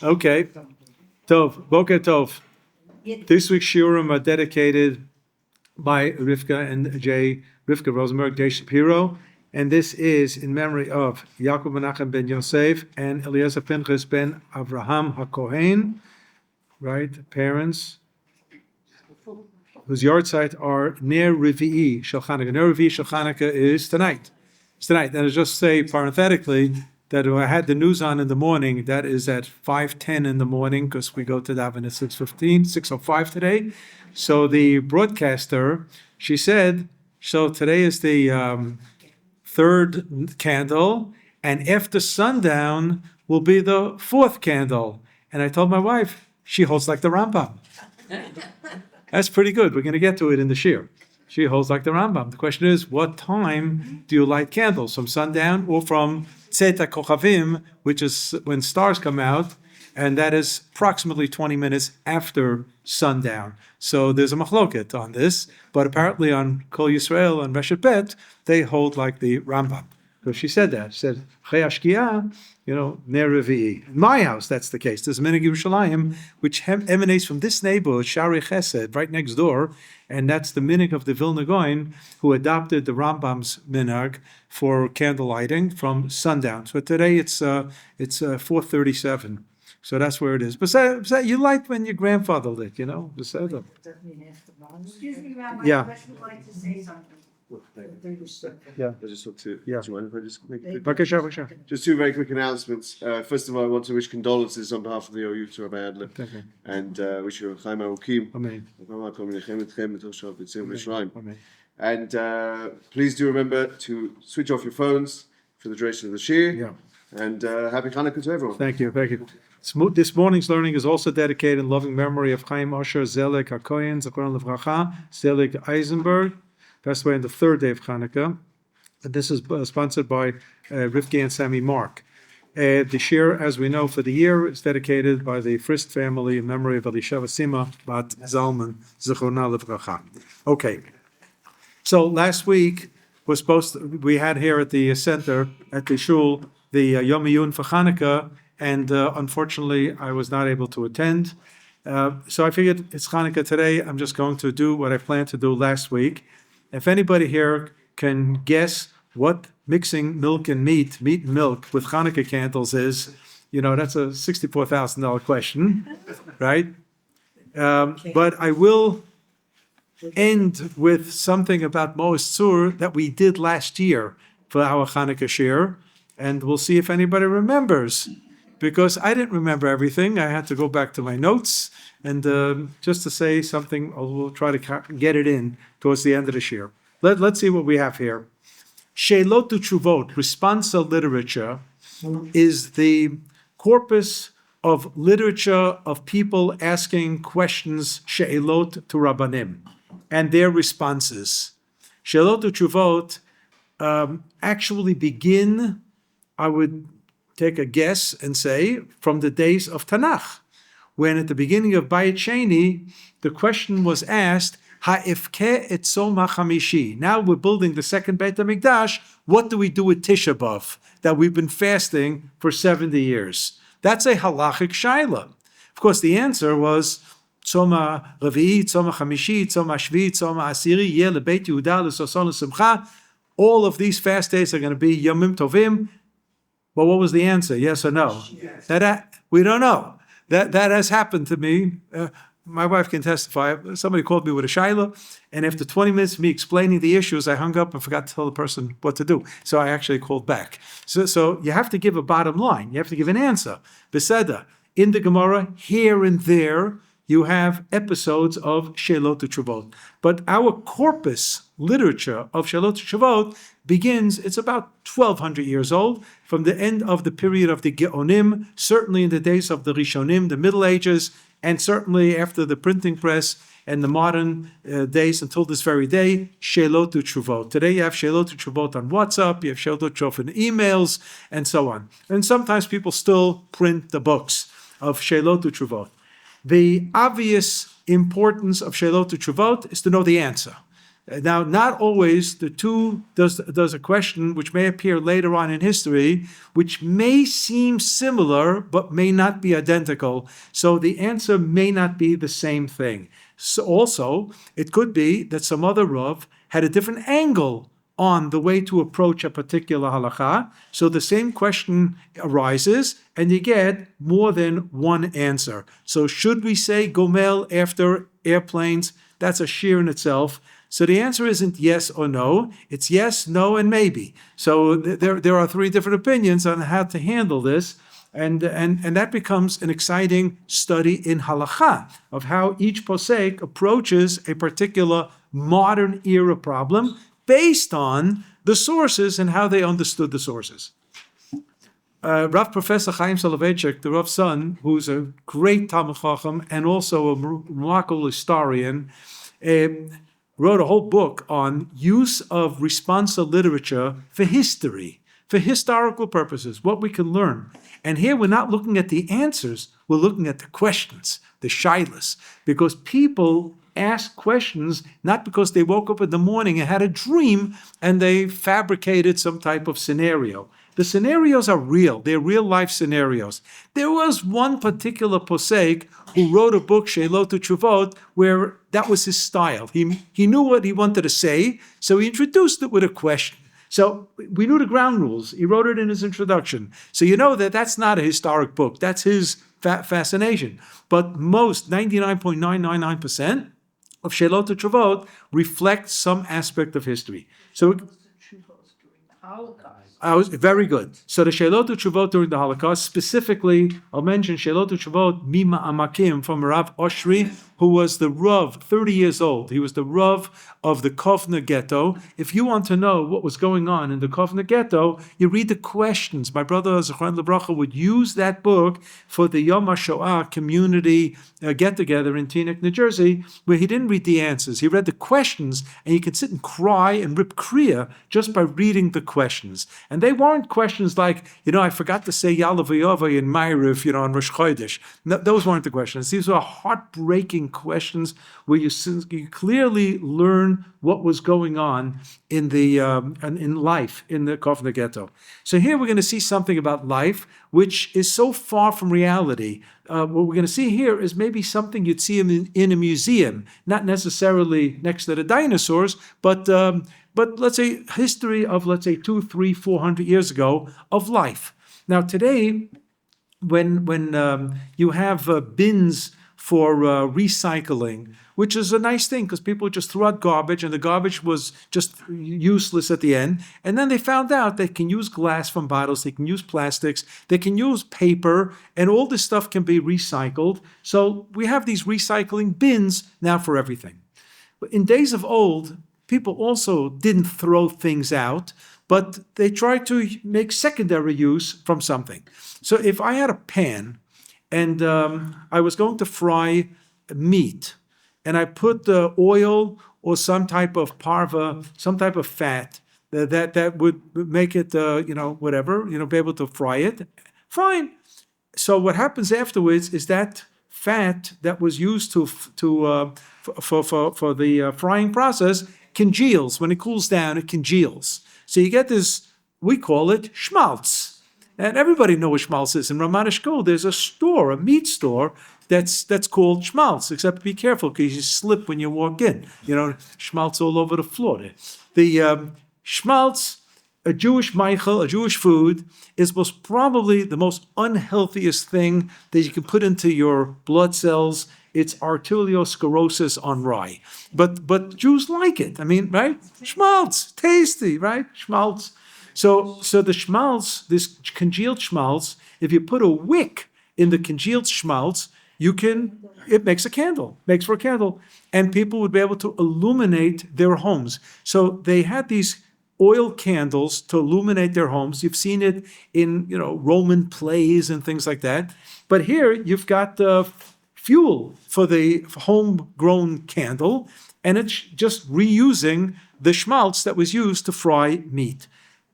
Okay. Tov, Boker Tov. This week's shiurim are dedicated by Rivka and Rivka Rosenberg, Jay Shapiro, and this is in memory of Yaakov Menachem ben Yosef and Eliezer Pinchas ben Avraham HaKohen, right? Parents whose yahrzeit are Ner Revi'i Shel Chanukah. Ner Revi'i Shel Chanukah is tonight. It's tonight. And I'll just say parenthetically that I had the news on in the morning. That is at 5:10 in the morning because we go to daven at 6:15, 6:05 today. So the broadcaster, she said, so today is the third candle, and after sundown will be the fourth candle. And I told my wife, she holds like the Rambam. That's pretty good. We're going to get to it in the shir. She holds like the Rambam. The question is, what time do you light candles? From sundown or from Tzet HaKochavim, which is when stars come out, and that is approximately 20 minutes after sundown. So there's a machloket on this, but apparently on OUisrael and Reshet Bet, they hold like the Rambam. So she said that. She said, Chei Ashkiya, Ner Revi'i. In my house, that's the case. There's a Minig Yerushalayim, which emanates from this neighborhood, Shari Chesed, right next door, and that's the Minig of the Vilna Gaon, who adopted the Rambam's Minig for candle lighting from sundown. So today it's 4:37. So that's where it is. But you light when your grandfather lit, Beseder. Excuse me, Rabbi, Yeah. I would like to say something. Yeah. I just want to. Yeah. Do you mind if I just make a quick? Bakasha. Just two very quick announcements. First of all, I want to wish condolences on behalf of the OU to Rabbi Adler, Thank you. and wish you a Chaim Arukim. Amen. Amen. And please do remember to switch off your phones for the duration of the shir. Yeah. And happy Chanukah to everyone. Thank you. This morning's learning is also dedicated in loving memory of Chaim Osher Zelek HaKohen, Zachron Levracha, Zelek Eisenberg, passed away on the third day of Chanukah. And this is sponsored by Rivki and Sammy Mark. The shir, as we know, for the year is dedicated by the Frist family in memory of Elisheva Sima Bat Zalman, Zichrona Levracha. Okay. So last week we had here at the center, at the shul, the Yom Iyun for Chanukah, and unfortunately, I was not able to attend. So I figured it's Chanukah today. I'm just going to do what I planned to do last week. If anybody here can guess what mixing milk and meat and milk with Chanukah candles is, that's a $64,000 question, right? But I will end with something about Moaz Tzur that we did last year for our Chanukah shir, and we'll see if anybody remembers. Because I didn't remember everything. I had to go back to my notes and just to say something, we'll try to get it in towards the end of the year. Let's see what we have here. She'elot u'tshuvot, responsa literature, is the corpus of literature of people asking questions, she'elot to Rabbanim, and their responses. She'elot u'tshuvot actually begin, I would take a guess and say, from the days of Tanakh, when at the beginning of Bayit Sheni, the question was asked, Ha'ifke etzom ha'chamishi. Now we're building the second Beit HaMikdash. What do we do with Tisha B'Av, that we've been fasting for 70 years? That's a halachic shaila. Of course, the answer was, Tzom ha'Revi'i, Tzom ha'chamishi, Tzom ha'Shvi, Tzom ha'Asiri, Yeh leBeit Yehuda l'soson l'simcha. All of these fast days are going to be Yomim Tovim. Well, what was the answer? Yes or no? Yes. We don't know. That has happened to me. My wife can testify. Somebody called me with a shaila, and after 20 minutes of me explaining the issues, I hung up and forgot to tell the person what to do. So I actually called back. So you have to give a bottom line. You have to give an answer. Beseda, in the Gemara, here and there, you have episodes of She'elot u'tshuvot. But our corpus literature of She'elot u'tshuvot begins, it's about 1,200 years old, from the end of the period of the Geonim, certainly in the days of the Rishonim, the Middle Ages, and certainly after the printing press and the modern days until this very day, She'elot u'tshuvot. Today you have She'elot u'tshuvot on WhatsApp, you have She'elot u'tshuvot in emails, and so on. And sometimes people still print the books of She'elot u'tshuvot. The obvious importance of She'elot u'tshuvot is to know the answer. Now, not always the two does a question which may appear later on in history, which may seem similar but may not be identical. So the answer may not be the same thing. So also, it could be that some other Rav had a different angle on the way to approach a particular halakha. So the same question arises, and you get more than one answer. So should we say gomel after airplanes? That's a sheer in itself. So the answer isn't yes or no. It's yes, no, and maybe. So there are three different opinions on how to handle this. And that becomes an exciting study in halakha of how each posek approaches a particular modern era problem based on the sources and how they understood the sources. Rav Professor Chaim Soloveitchik, the Rav's son, who's a great Talmud Chacham and also a remarkable historian, wrote a whole book on use of responsa literature for history, for historical purposes, what we can learn. And here we're not looking at the answers, we're looking at the questions, the shilas, because people ask questions not because they woke up in the morning and had a dream and they fabricated some type of scenario. The scenarios are real. They're real life scenarios. There was one particular posek who wrote a book, Sheilot Utshuvot, where that was his style. He knew what he wanted to say, so he introduced it with a question. So we knew the ground rules. He wrote it in his introduction. So you know that that's not a historic book. That's his fascination. But most, 99.999%, of Sheilot Utshuvot reflect some aspect of history. So very good. So the Sheilot Utshuvot during the Holocaust, specifically, I'll mention Sheilot Utshuvot Mima Amakim from Rav Oshri, who was the Rav, 30 years old. He was the Rav of the Kovna ghetto. If you want to know what was going on in the Kovna ghetto, you read the questions. My brother Zechron Lebracha would use that book for the Yom HaShoah community get-together in Teaneck, New Jersey, where he didn't read the answers. He read the questions, and you could sit and cry and rip kriya just by reading the questions. And they weren't questions like, I forgot to say Yalav V'Yova in Ma'ariv, on Rosh Chodesh. No, those weren't the questions. These were heartbreaking questions where you clearly learn what was going on in life in the Kovna ghetto. So here we're going to see something about life which is so far from reality. What we're going to see here is maybe something you'd see in a museum, not necessarily next to the dinosaurs, but let's say history of 200, 300, 400 years ago of life. Now today, when you have bins for recycling, which is a nice thing because people just threw out garbage and the garbage was just useless at the end. And then they found out they can use glass from bottles, they can use plastics, they can use paper, and all this stuff can be recycled. So we have these recycling bins now for everything. But in days of old, people also didn't throw things out, but they tried to make secondary use from something. So if I had a pan and I was going to fry meat, and I put the oil or some type of parva, some type of fat that would make it, be able to fry it, fine. So what happens afterwards is that fat that was used for the frying process congeals. When it cools down, it congeals. So you get this, we call it schmaltz. And everybody knows what schmaltz is. In Ramat Eshkol, there's a meat store, that's called schmaltz, except be careful because you slip when you walk in. Schmaltz all over the floor. The schmaltz, a Jewish meichel, a Jewish food, is most probably the most unhealthiest thing that you can put into your blood cells. It's arteriosclerosis on rye. But Jews like it. Right? Schmaltz, tasty, right? Schmaltz. So the schmaltz, this congealed schmaltz, if you put a wick in the congealed schmaltz, it makes for a candle, and people would be able to illuminate their homes. So they had these oil candles to illuminate their homes. You've seen it in, Roman plays and things like that. But here you've got fuel for the homegrown candle, and it's just reusing the schmaltz that was used to fry meat.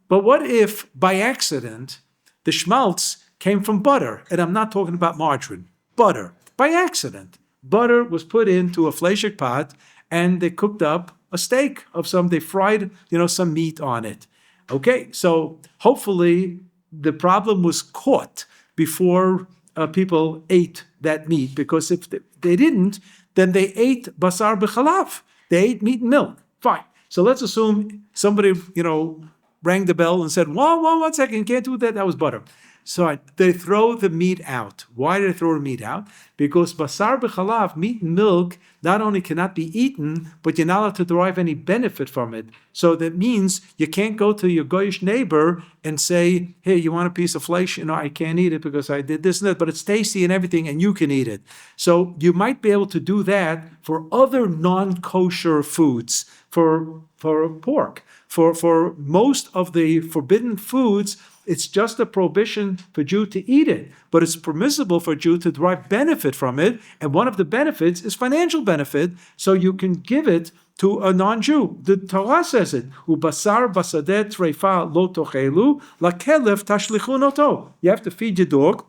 But what if, by accident, the schmaltz came from butter? And I'm not talking about margarine. Butter. By accident. Butter was put into a fleishik pot, and they cooked up a steak of some, they fried, some meat on it. Okay, so hopefully the problem was caught before people ate that meat, because if they didn't, then they ate basar b'chalav. They ate meat and milk. Fine. So let's assume somebody, rang the bell and said, whoa, 1 second, you can't do that. That was butter. So they throw the meat out. Why do they throw the meat out? Because basar b'chalav, meat and milk, not only cannot be eaten, but you're not allowed to derive any benefit from it. So that means you can't go to your goyish neighbor and say, hey, you want a piece of flesh? I can't eat it because I did this and that, but it's tasty and everything, and you can eat it. So you might be able to do that for other non-kosher foods, for pork. For most of the forbidden foods, it's just a prohibition for Jew to eat it, but it's permissible for a Jew to derive benefit from it, and one of the benefits is financial benefit, so you can give it to a non-Jew. The Torah says it, "Ubasar basadeh treifa lo tochelu, lakelef tashlichun oto." You have to feed your dog,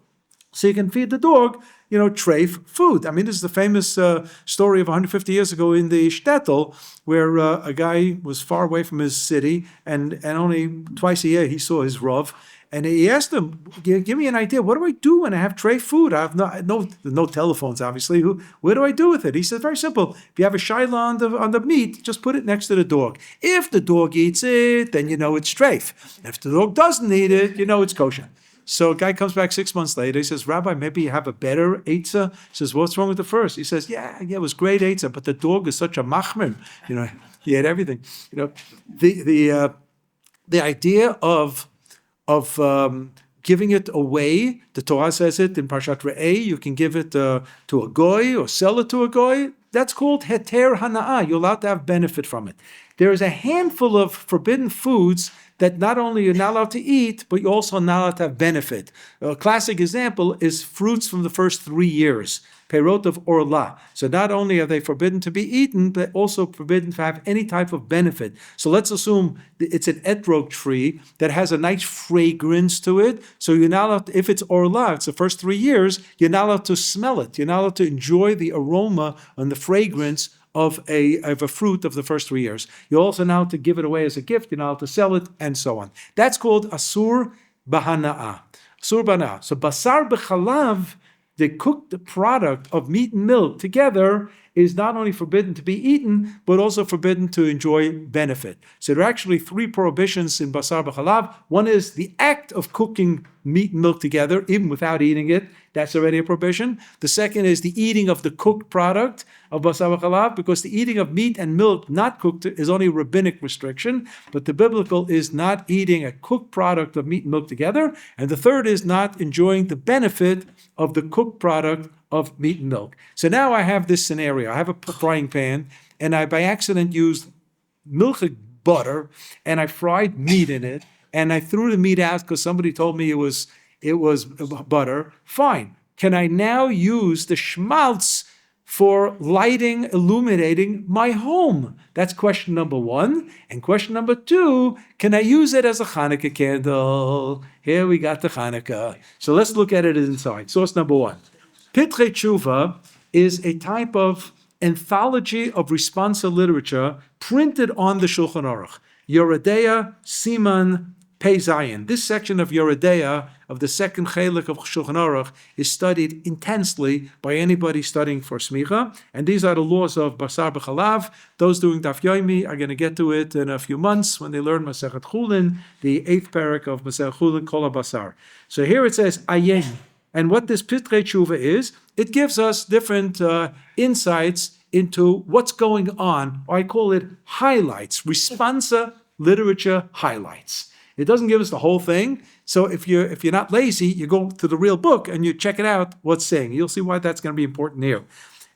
so you can feed the dog, treif food. I mean, this is the famous story of 150 years ago in the shtetl, where a guy was far away from his city, and only twice a year he saw his Rav, and he asked him, give me an idea, what do I do when I have treif food? I have no telephones, obviously. What do I do with it? He said, very simple. If you have a shaila on the meat, just put it next to the dog. If the dog eats it, then you know it's treif. If the dog doesn't eat it, you know it's kosher. So a guy comes back 6 months later. He says, Rabbi, maybe you have a better eitzah? He says, what's wrong with the first? He says, yeah, it was great eitzah, but the dog is such a machmir. He ate everything. The idea of giving it away, the Torah says it in Parshat Re'eh, you can give it to a goy or sell it to a goy. That's called heter hana'ah. You're allowed to have benefit from it. There is a handful of forbidden foods that not only you're not allowed to eat, but you're also not allowed to have benefit. A classic example is fruits from the first 3 years, perot of orla. So not only are they forbidden to be eaten, but also forbidden to have any type of benefit. So let's assume it's an etrog tree that has a nice fragrance to it. So you're not allowed to, if it's orla, it's the first 3 years, you're not allowed to smell it. You're not allowed to enjoy the aroma and the fragrance of a fruit of the first 3 years. You're also now to give it away as a gift, you're now to sell it, and so on. That's called asur b'hana'ah. Asur b'hana'ah. So basar b'chalav, the cooked product of meat and milk together, is not only forbidden to be eaten, but also forbidden to enjoy benefit. So there are actually 3 prohibitions in basar b'chalav. One is the act of cooking meat and milk together, even without eating it. That's already a prohibition. The second is the eating of the cooked product of basar b'chalav, because the eating of meat and milk not cooked is only a rabbinic restriction, but the biblical is not eating a cooked product of meat and milk together. And the third is not enjoying the benefit of the cooked product of meat and milk. So now I have this scenario. I have a frying pan, and I by accident used milchik butter, and I fried meat in it, and I threw the meat out because somebody told me it was butter. Fine. Can I now use the schmaltz for lighting, illuminating my home? That's question number 1. And question number 2, can I use it as a Chanukah candle? Here we got the Chanukah. So let's look at it inside. Source number 1. Pitrei Tshuva is a type of anthology of responsa literature printed on the Shulchan Aruch. Yoredeya, Siman, Pei Zayin. This section of Yoredeya, of the second chelik of Shulchan Aruch, is studied intensely by anybody studying for smicha, and these are the laws of basar b'chalav. Those doing Daf Yomi are going to get to it in a few months when they learn Masechet Chulin, the 8th parak of Masechet Chulin, Kol HaBasar. So here it says ayin. And what this Pitrei Tshuva is, it gives us different insights into what's going on, or I call it highlights, responsa literature highlights. It doesn't give us the whole thing. So if you're not lazy, you go to the real book and you check it out, what's saying. You'll see why that's going to be important here.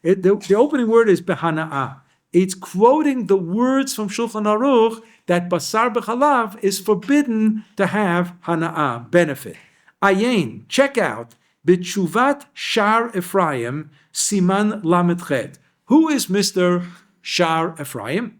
The opening word is behana'ah. It's quoting the words from Shulchan Aruch that basar b'chalav is forbidden to have hana'ah, benefit. Ayin, check out B'tshuvat Shar Ephraim, Siman Lamed Chet. Who is Mr. Shar Ephraim?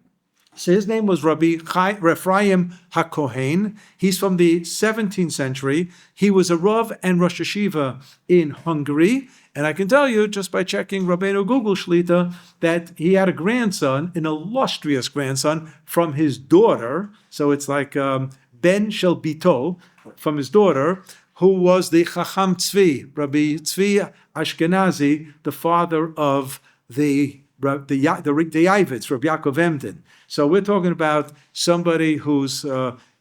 So his name was Rabbi Ephraim HaKohen. He's from the 17th century. He was a Rav and Rosh Hashiva in Hungary. And I can tell you, just by checking Rabbeinu Google Shlita, that he had a grandson, an illustrious grandson, from his daughter. So it's like Ben Shel Bito, from his daughter, who was the Chacham Tzvi, Rabbi Tzvi Ashkenazi, the father of the Yavitz, Rabbi Yaakov Emden. So we're talking about somebody who's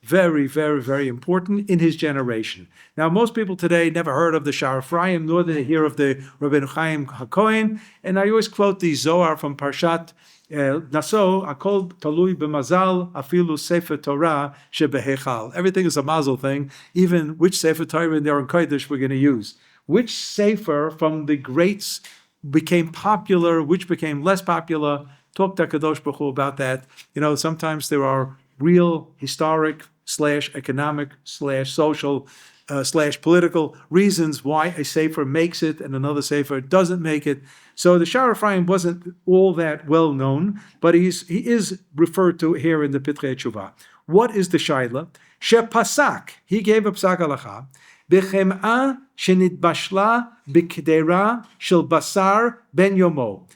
very, very, very important in his generation. Now, most people today never heard of the Shar Ephraim, nor did they hear of the Rabbeinu Chaim HaKohen. And I always quote the Zohar from Parshat Naso, Akol Talui b'mazal, afilu Sefer Torah shebehechal. Everything is a mazel thing, even which Sefer Torah in there in Kodesh we're going to use. Which Sefer from the greats became popular, which became less popular. Talk to Kadosh Baruch Hu about that. You know, sometimes there are real historic / economic / social / political reasons why a sefer makes it and another sefer doesn't make it. So the Shar Ephraim wasn't all that well known, but he is referred to here in the Pitrei Tshuva. What is the Shaila? Shepasak, he gave a psak halacha, b'chem'a shenitbashla b'kedera shel basar ben yomo.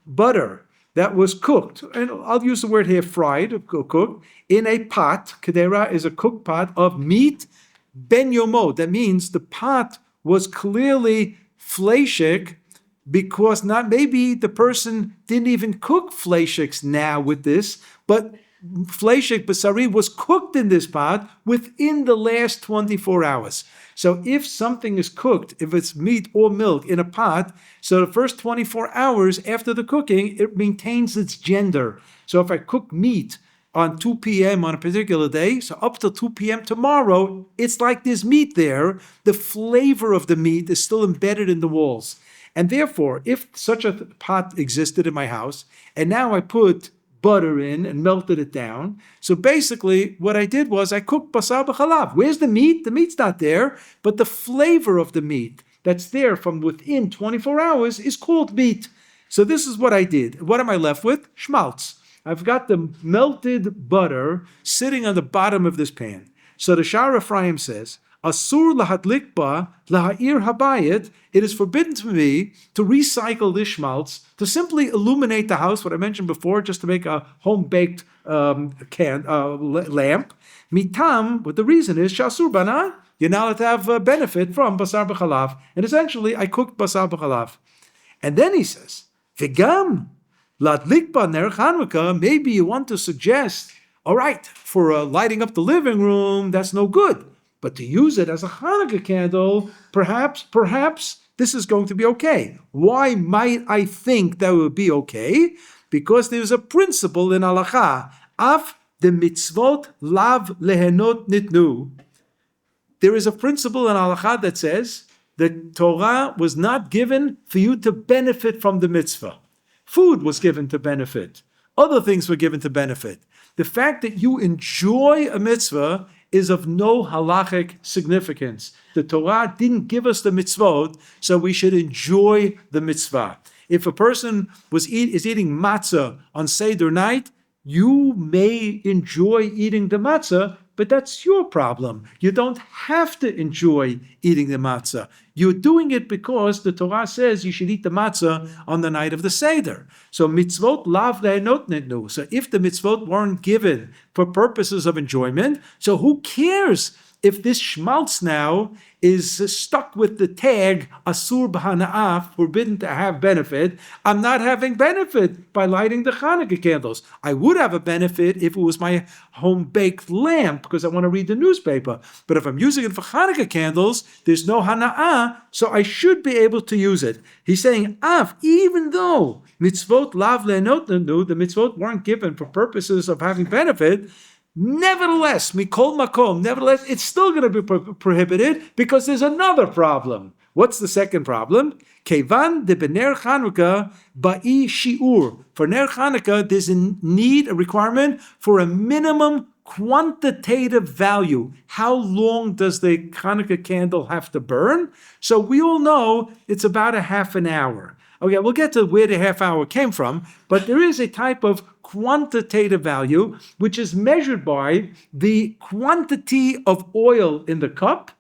Butter that was cooked, and I'll use the word here, fried, cooked, in a pot. Kedera is a cooked pot of meat, ben yomo. That means the pot was clearly fleishik, because not maybe the person didn't even cook fleishiks now with this, but fleishik basari was cooked in this pot within the last 24 hours. So if something is cooked, if it's meat or milk in a pot, so the first 24 hours after the cooking, it maintains its gender. So if I cook meat on 2 p.m. on a particular day, so up till 2 p.m. tomorrow, it's like there's meat there. The flavor of the meat is still embedded in the walls. And therefore, if such a pot existed in my house, and now I put butter in and melted it down. So basically, what I did was I cooked basar b'chalav. Where's the meat? The meat's not there, but the flavor of the meat that's there from within 24 hours is called meat. So this is what I did. What am I left with? Schmaltz. I've got the melted butter sitting on the bottom of this pan. So the Shar Ephraim says, Asur lahadlikba laha'ir habayit. It is forbidden to me to recycle this schmaltz, to simply illuminate the house, what I mentioned before, just to make a home-baked lamp. Mitam, what the reason is, shasur bana, you're not allowed to have benefit from basar b'chalav. And essentially, I cooked basar b'chalav. And then he says, V'gam, ladlikba ner Chanukah, maybe you want to suggest, all right, for lighting up the living room, that's no good. But to use it as a Hanukkah candle, perhaps this is going to be okay. Why might I think that would be okay? Because there's a principle in halacha, af de mitzvot lav lehenot nitnu. There is a principle in halacha that says that Torah was not given for you to benefit from the mitzvah. Food was given to benefit. Other things were given to benefit. The fact that you enjoy a mitzvah is of no halachic significance. The Torah didn't give us the mitzvot, so we should enjoy the mitzvah. If a person is eating matzah on Seder night, you may enjoy eating the matzah, but that's your problem. You don't have to enjoy eating the matzah. You're doing it because the Torah says you should eat the matzah on the night of the Seder. So mitzvot lav lehenot nitnu. So if the mitzvot weren't given for purposes of enjoyment, so who cares if this schmaltz now is stuck with the tag asur b'hana'ah, forbidden to have benefit? I'm not having benefit by lighting the Hanukkah candles. I would have a benefit if it was my home-baked lamp because I want to read the newspaper. But if I'm using it for Hanukkah candles, there's no hana'ah, so I should be able to use it. He's saying, even though mitzvot lav lehenot nitnu, the mitzvot weren't given for purposes of having benefit, nevertheless, mikol makom, it's still going to be prohibited because there's another problem. What's the second problem? Kevan de bener Chanukah ba'i shi'ur. For ner Chanukah, there's a requirement for a minimum quantitative value. How long does the Chanukah candle have to burn? So we all know it's about a half an hour. Okay, we'll get to where the half hour came from, but there is a type of quantitative value, which is measured by the quantity of oil in the cup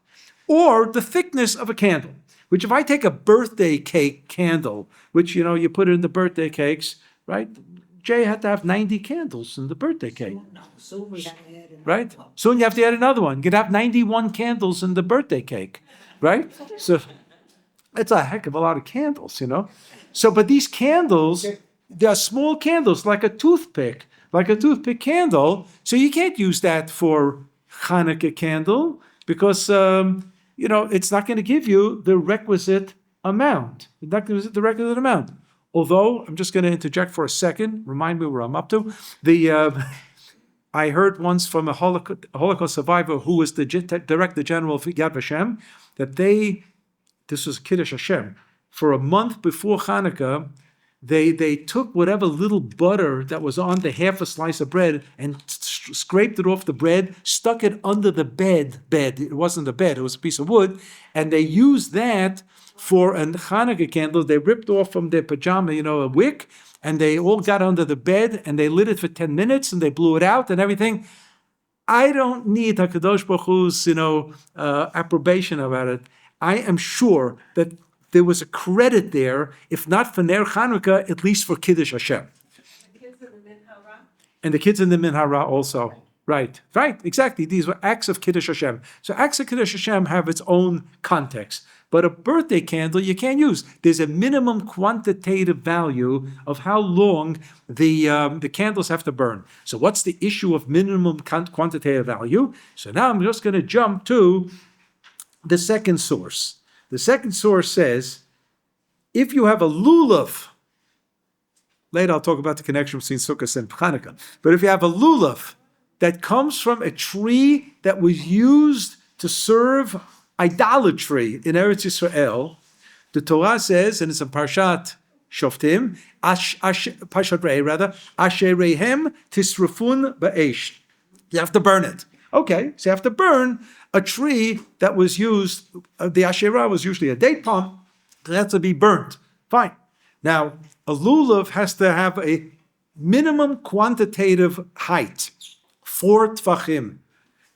or the thickness of a candle. Which if I take a birthday cake candle, which, you put it in the birthday cakes, right? Jay had to have 90 candles in the birthday cake. So we have to add another Right? one. Soon you have to add another one. You can have 91 candles in the birthday cake, right? So it's a heck of a lot of candles, So, but these candles, they're small candles, like a toothpick candle. So you can't use that for Hanukkah candle because, it's not going to give you the requisite amount. It's not going to give you the requisite amount. Although, I'm just going to interject for a second, remind me where I'm up to. I heard once from a Holocaust survivor who was the director general of Yad Vashem that this was Kiddush Hashem, for a month before Hanukkah, they took whatever little butter that was on the half a slice of bread and scraped it off the bread, stuck it under the bed. It wasn't a bed, it was a piece of wood, and they used that for a Hanukkah candle. They ripped off from their pajama, a wick, and they all got under the bed and they lit it for 10 minutes and they blew it out and everything. I don't need HaKadosh Baruch Hu's, approbation about it. I am sure that there was a credit there, if not for Ner Chanukah, at least for Kiddush Hashem. The kids in the Minhara? And the kids in the Minhara also. Right, exactly. These were acts of Kiddush Hashem. So acts of Kiddush Hashem have its own context. But a birthday candle you can't use. There's a minimum quantitative value of how long the candles have to burn. So what's the issue of minimum quantitative value? So now I'm just going to jump to the second source. The second source says, if you have a lulav, later I'll talk about the connection between Sukkot and Chanukah, but if you have a lulav that comes from a tree that was used to serve idolatry in Eretz Yisrael, the Torah says, and it's in Parshat Shoftim, Parshat Re'eh rather, Asherehem tisrafun ba'esh. You have to burn it. Okay, so you have to burn a tree that was used, the Asherah was usually a date palm, it has to be burnt. Fine. Now, a lulav has to have a minimum quantitative height, 4 tvachim.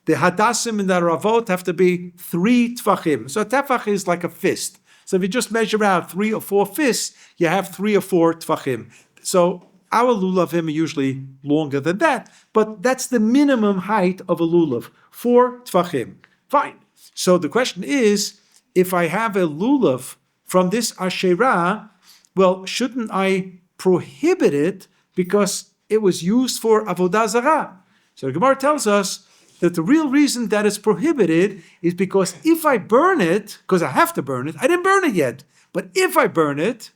The hadassim and the ravot have to be 3 tvachim. So a tefach is like a fist. So if you just measure out 3 or 4 fists, you have 3 or 4 tvachim. So our lulavim are usually longer than that, but that's the minimum height of a lulav, 4 tvachim. Fine. So the question is, if I have a lulav from this Asherah, well, shouldn't I prohibit it because it was used for Avodah Zarah? So the Gemara tells us that the real reason that it's prohibited is because if I burn it, because I have to burn it, I didn't burn it yet, but if I burn it,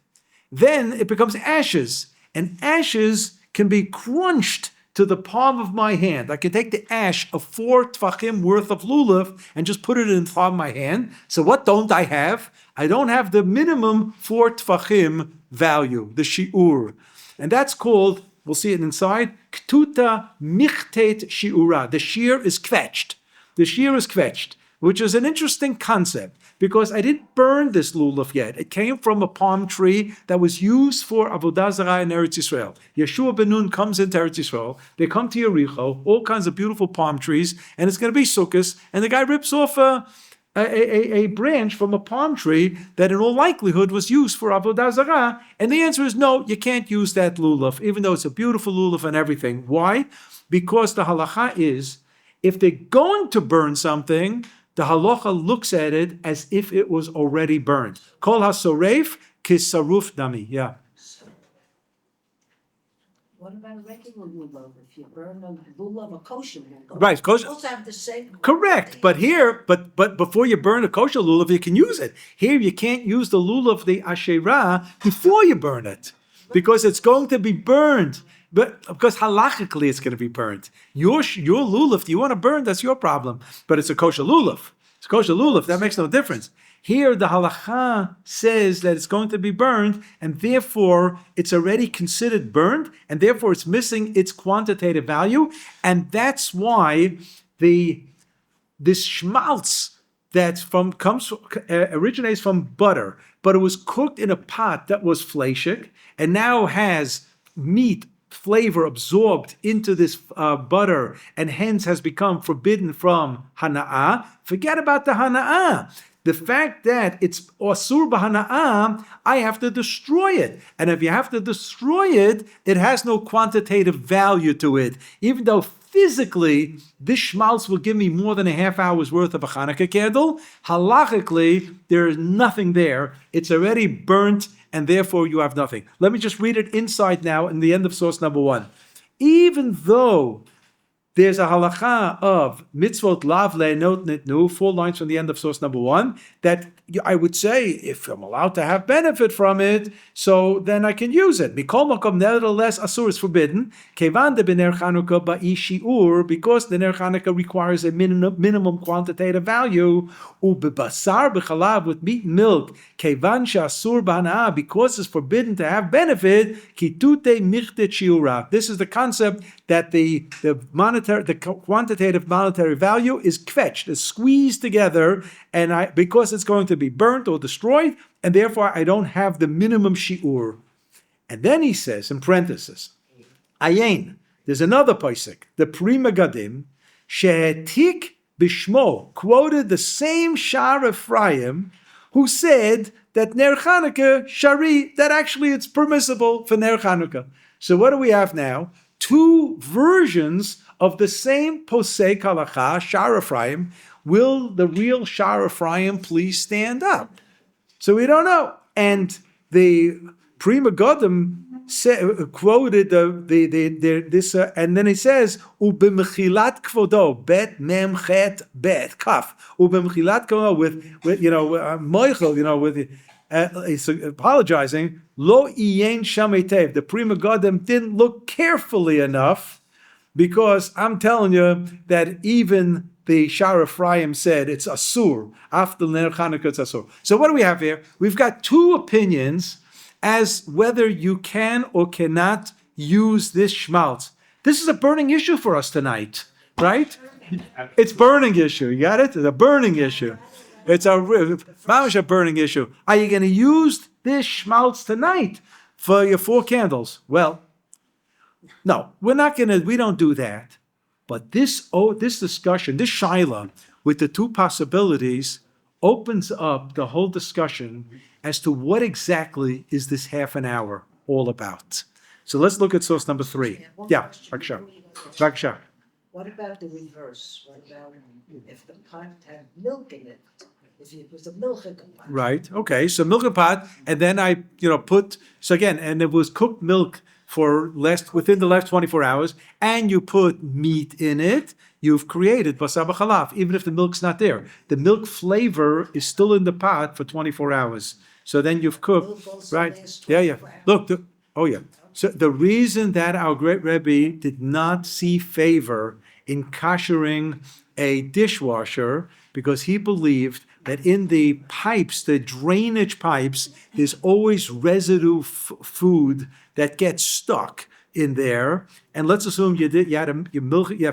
then it becomes ashes, and ashes can be crunched to the palm of my hand. I can take the ash of 4 tvachim worth of lulav and just put it in the palm of my hand. So what don't I have? I don't have the minimum 4 tvachim value, the shi'ur. And that's called, we'll see it inside, ktuta michtet shi'ura. The shear is kvetched. The shear is kvetched, which is an interesting concept because I didn't burn this lulav yet. It came from a palm tree that was used for Avodah Zarah in Eretz Yisrael. Yeshua ben Nun comes into Eretz Yisrael. They come to Yericho, all kinds of beautiful palm trees, and it's going to be Sukkot, and the guy rips off a branch from a palm tree that in all likelihood was used for Avodah Zarah, and the answer is no, you can't use that lulav, even though it's a beautiful lulav and everything. Why? Because the halacha is, if they're going to burn something, the halacha looks at it as if it was already burned. Kol hasoreif kisaruf dami. Yeah. What about a regular lulav? If you burn a lulav, a kosher lulav. Right, kosher. Supposed to have the same. Correct, but here, but before you burn a kosher lulav, you can use it. Here, you can't use the lulav, the asherah, before you burn it, because it's going to be burned. But because halachically it's going to be burned. Your lulav, do you want to burn? That's your problem. But it's a kosher lulav. It's a kosher lulav. That makes no difference. Here, the halacha says that it's going to be burned, and therefore it's already considered burned, and therefore it's missing its quantitative value, and that's why this schmaltz that originates from butter, but it was cooked in a pot that was fleshig, and now has meat flavor absorbed into this butter and hence has become forbidden from hana'ah, forget about the hana'ah. The fact that it's asur b'hana'ah, I have to destroy it. And if you have to destroy it, it has no quantitative value to it. Even though physically, this schmaltz will give me more than a half hour's worth of a Chanukah candle, halachically, there is nothing there. It's already burnt, and therefore you have nothing. Let me just read it inside now in the end of source number 1. Even though there's a halacha of mitzvot lav le'enot nitnu, 4 lines from the end of source number 1, that I would say, if I'm allowed to have benefit from it, so then I can use it. Mikol makom, nevertheless, asur is forbidden. Kevan de b'ner Chanukah ba'i shi'ur, because the ner Chanukah requires a minimum quantitative value. U'bebasar b'chalav, with meat and milk. Kevan she'asur b'hana'ah, because it's forbidden to have benefit. Kitute michtet shi'ura. This is the concept that the quantitative monetary value is kvetched, is squeezed together, and because it's going to be burnt or destroyed, and therefore I don't have the minimum shi'ur. And then he says, in parenthesis, Ayin, there's another pasuk, the Pri Megadim, she'etik bishmo, quoted the same Shar Ephraim, who said that Ner Chanukah, Shari, that actually it's permissible for Ner Chanukah. So what do we have now? 2 versions of the same posek halacha, Shar Ephraim. Will the real Shar Ephraim please stand up? So we don't know. And the Pri Megadim quoted this, and then he says, "Ubemchilat kvodo bet mem chet bet kaf ubemchilat kvodo with Moichel, with he's apologizing. Lo iyen shametev. The Pri Megadim didn't look carefully enough, because I'm telling you that even the Shar Ephraim said it's asur. After Ner Chanukah, it's asur. So what do we have here? We've got 2 opinions as whether you can or cannot use this schmaltz. This is a burning issue for us tonight, right? It's burning issue. You got it? It's a burning issue. It's a burning issue. Are you going to use this schmaltz tonight for your 4 candles? Well, no, we don't do that. But this discussion, this shaila, with the 2 possibilities, opens up the whole discussion as to what exactly is this half an hour all about. So let's look at source number 3. Yeah, Raksha. What about the reverse? What about if the pot had milk in it? If it was a milchik pot? Right, okay, so milk and pot, and then I put, so again, and it was cooked milk within the last 24 hours, and you put meat in it, you've created basar b'chalaf, even if the milk's not there. The milk flavor is still in the pot for 24 hours. So then you've cooked, right? Yeah. Look, So the reason that our great Rabbi did not see favor in koshering a dishwasher, because he believed that in the pipes, the drainage pipes, there's always residue food that gets stuck in there. And let's assume you have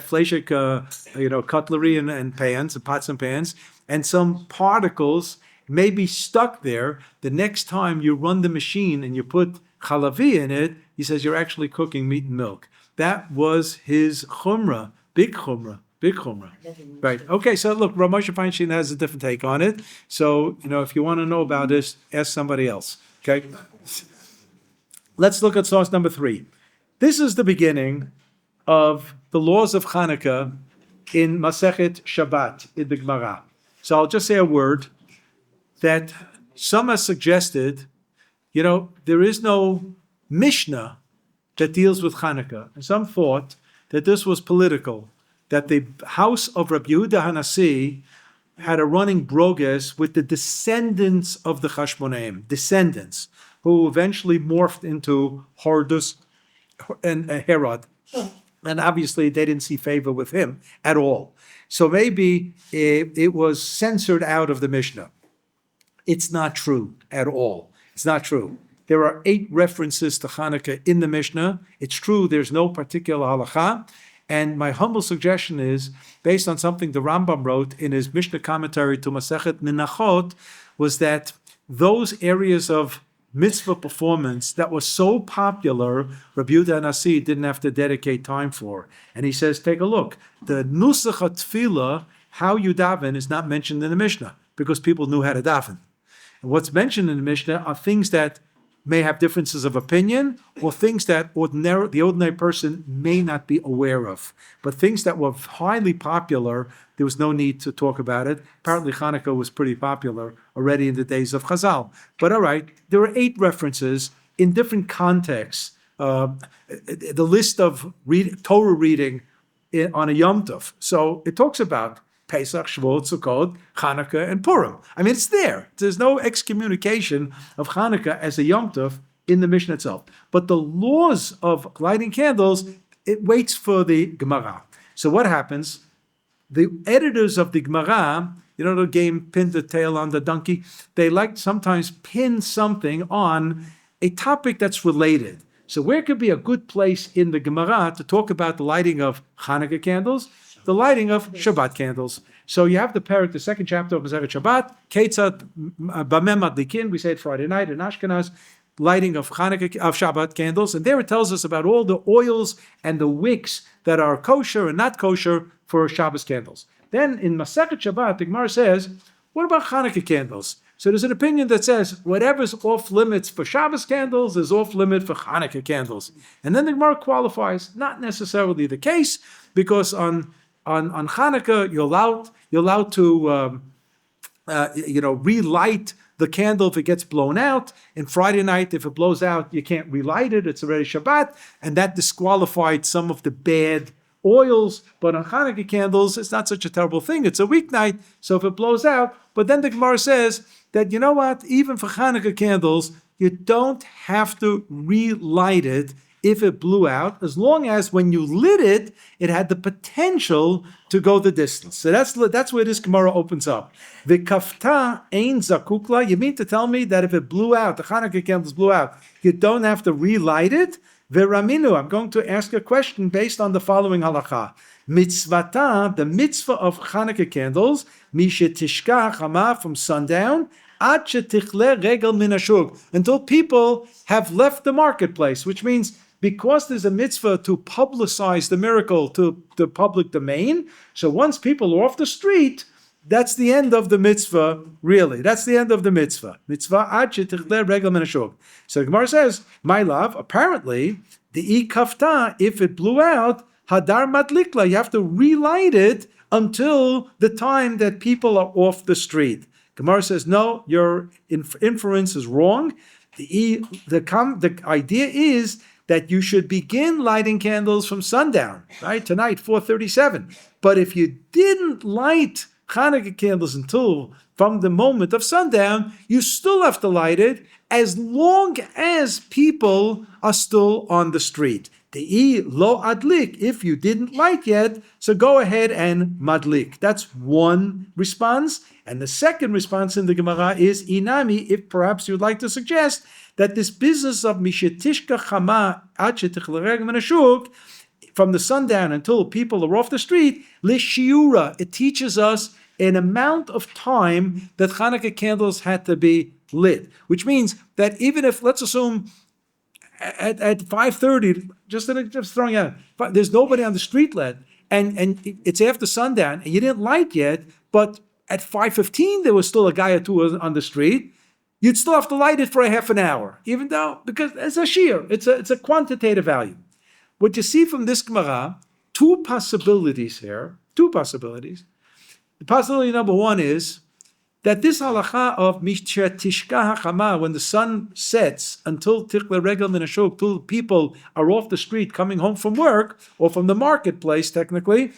fleshik, cutlery and pans, and pots and pans, and some particles may be stuck there. The next time you run the machine and you put chalavi in it, he says you're actually cooking meat and milk. That was his chumrah, big chumrah. Right. Okay, so look, Rav Moshe Feinstein has a different take on it. So, if you want to know about this, ask somebody else. Okay? Let's look at source number 3. This is the beginning of the laws of Chanukah in Masechet Shabbat, in the Gemara. So I'll just say a word that some have suggested, there is no Mishnah that deals with Chanukah. And some thought that this was political, that the house of Rabbi Yehuda Hanassi had a running broges with the descendants of the Chashmonaim, who eventually morphed into Hordus and Herod. And obviously they didn't see favor with him at all. So maybe it was censored out of the Mishnah. It's not true at all. It's not true. There are 8 references to Chanukah in the Mishnah. It's true, there's no particular halacha. And my humble suggestion is, based on something the Rambam wrote in his Mishnah commentary to Masechet Menachot, was that those areas of mitzvah performance that was so popular, Rabbi Yehuda Nasi didn't have to dedicate time for. And he says, take a look. The nusach tefillah, how you daven, is not mentioned in the Mishnah because people knew how to daven. And what's mentioned in the Mishnah are things that may have differences of opinion or things that the ordinary person may not be aware of. But things that were highly popular, there was no need to talk about it. Apparently Chanukah was pretty popular already in the days of Chazal. But all right, there are 8 references in different contexts. The list of Torah reading on a Yom Tov. So it talks about Pesach, Shavuot, Sukkot, Chanukah, and Purim. I mean, it's there. There's no excommunication of Chanukah as a Yom Tov in the Mishnah itself. But the laws of lighting candles, it waits for the Gemara. So what happens? The editors of the Gemara, you know the game Pin the Tail on the Donkey? They like to sometimes pin something on a topic that's related. So where could be a good place in the Gemara to talk about the lighting of Chanukah candles? The lighting of Shabbat candles. So you have the parak, the second chapter of Masechet Shabbat, Ketzat Bamem Madlikin, we say it Friday night in Ashkenaz, lighting of Shabbat candles, and there it tells us about all the oils and the wicks that are kosher and not kosher for Shabbos candles. Then in Masechet Shabbat, the Gemara says, what about Chanukah candles? So there's an opinion that says whatever's off limits for Shabbos candles is off limit for Chanukah candles. And then the Gemara qualifies, not necessarily the case, because on Chanukah, you're allowed to relight the candle if it gets blown out. And Friday night, if it blows out, you can't relight it. It's already Shabbat, and that disqualified some of the bad oils. But on Chanukah candles, it's not such a terrible thing. It's a weeknight, so if it blows out. But then the Gemara says that, you know what, even for Chanukah candles, you don't have to relight it if it blew out, as long as when you lit it, it had the potential to go the distance. So that's where this Gemara opens up. The kafta ein zakukla. You mean to tell me that if it blew out, the Chanukah candles blew out, you don't have to relight it? Veraminu. I'm going to ask a question based on the following halakha. Mitzvata, the mitzvah of Chanukah candles, mishetishka chama, from sundown, ad shetichle regel min hashuk, until people have left the marketplace, which means because there's a mitzvah to publicize the miracle to the public domain, so once people are off the street, that's the end of the mitzvah, really. That's the end of the mitzvah. Mitzvah ad shetichle regel min hashuk. So the Gemara says, my love, apparently, the ikafta, if it blew out, hadar madlikla, you have to relight it until the time that people are off the street. Gemara says, no, your inference is wrong. The idea is that you should begin lighting candles from sundown, right? Tonight, 4:37. But if you didn't light Chanukah candles until from the moment of sundown, you still have to light it as long as people are still on the street. De'i lo adlik, if you didn't light yet, so go ahead and madlik. That's one response. And the second response in the Gemara is inami, if perhaps you'd like to suggest that this business of mishetishka chama ad shetichleh menashuk, from the sundown until people are off the street, lishiura, it teaches us an amount of time that Chanukah candles had to be lit, which means that even if, let's assume, at 5:30, just throwing out, there's nobody on the street lit, and it's after sundown, and you didn't light yet, but at 5:15 there was still a guy or two on the street, you'd still have to light it for a half an hour, even though, because it's a shear, it's a quantitative value. What you see from this Gemara, two possibilities here. The possibility number one is that this halacha of mishetishka hachama, when the sun sets until tichle regel min hashuk, till people are off the street coming home from work or from the marketplace, technically,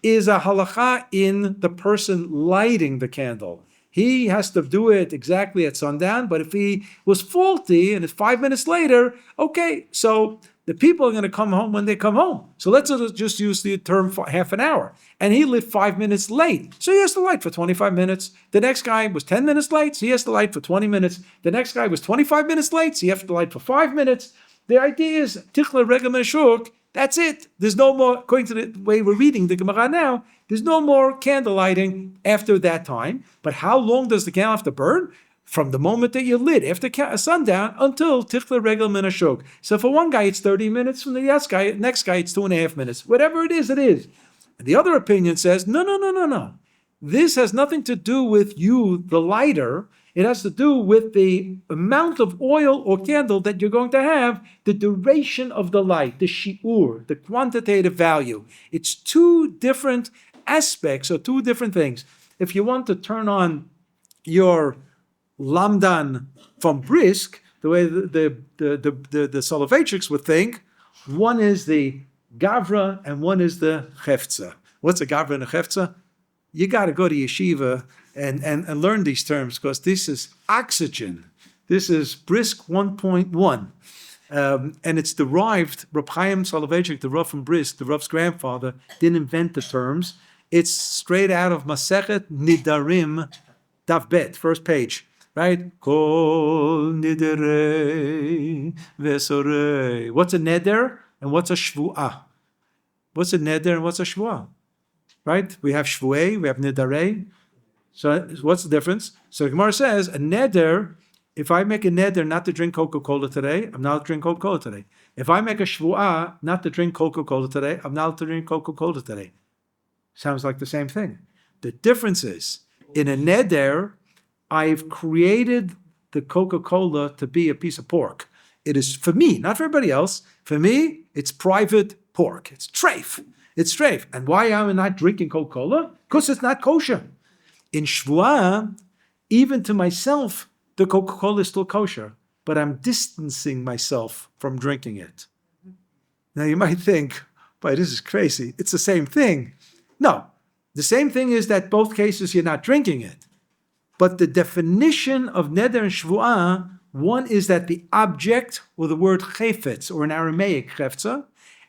is a halacha in the person lighting the candle. He has to do it exactly at sundown, but if he was faulty and it's 5 minutes later, okay, so the people are going to come home when they come home. So let's just use the term for half an hour. And he lived 5 minutes late, so he has to light for 25 minutes. The next guy was 10 minutes late, so he has to light for 20 minutes. The next guy was 25 minutes late, so he has to light for 5 minutes. The idea is, tichle regel min hashuk, that's it. There's no more, according to the way we're reading the Gemara now, there's no more candle lighting after that time. But how long does the candle have to burn? from the moment that you lit after sundown until tichla regel min hashuk. So for one guy it's 30 minutes, from the next guy it's 2.5 minutes. Whatever it is, it is. And the other opinion says, no. This has nothing to do with you, the lighter. It has to do with the amount of oil or candle that you're going to have, the duration of the light, the shi'ur, the quantitative value. It's two different aspects or two different things. If you want to turn on your lamdan from brisk, the way the Soloveitchiks would think, one is the gavra and one is the hefza. What's a gavra and a hefza? You got to go to yeshiva and learn these terms, because this is oxygen. This is brisk 1.1. And it's derived, Reb Chaim Soloveitchik, the Rav from Brisk, the Rav's grandfather, didn't invent the terms. It's straight out of Masechet Nidarim, Daf Bet, first page, right? Kol Nidarei Vesorei. What's a neder and what's a shvu'ah? What's a neder and what's a shvu'ah? Right? We have shvu'ei, we have nidarei. So what's the difference? So the Gemara says, a neder, if I make a neder not to drink Coca-Cola today, I'm not allowed to drink Coca-Cola today. If I make a shvu'ah not to drink Coca-Cola today, I'm not allowed to drink Coca-Cola today. Sounds like the same thing. The difference is, in a neder, I've created the Coca-Cola to be a piece of pork. It is for me, not for everybody else. For me, it's private pork. It's treif. It's treif. And why am I not drinking Coca-Cola? Because it's not kosher. In Shvuah, even to myself, the Coca-Cola is still kosher, but I'm distancing myself from drinking it. Now you might think, boy, this is crazy. It's the same thing. No, the same thing is that both cases you're not drinking it. But the definition of neder and shvu'ah, one is that the object, or the word chefetz, or in Aramaic chefza,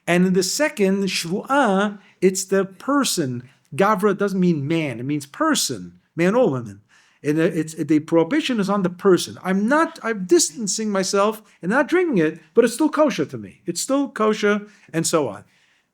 and in the second, shvu'ah, it's the person. Gavra doesn't mean man, it means person, man or woman. And the prohibition is on the person. I'm distancing myself and not drinking it, but it's still kosher to me. It's still kosher, and so on.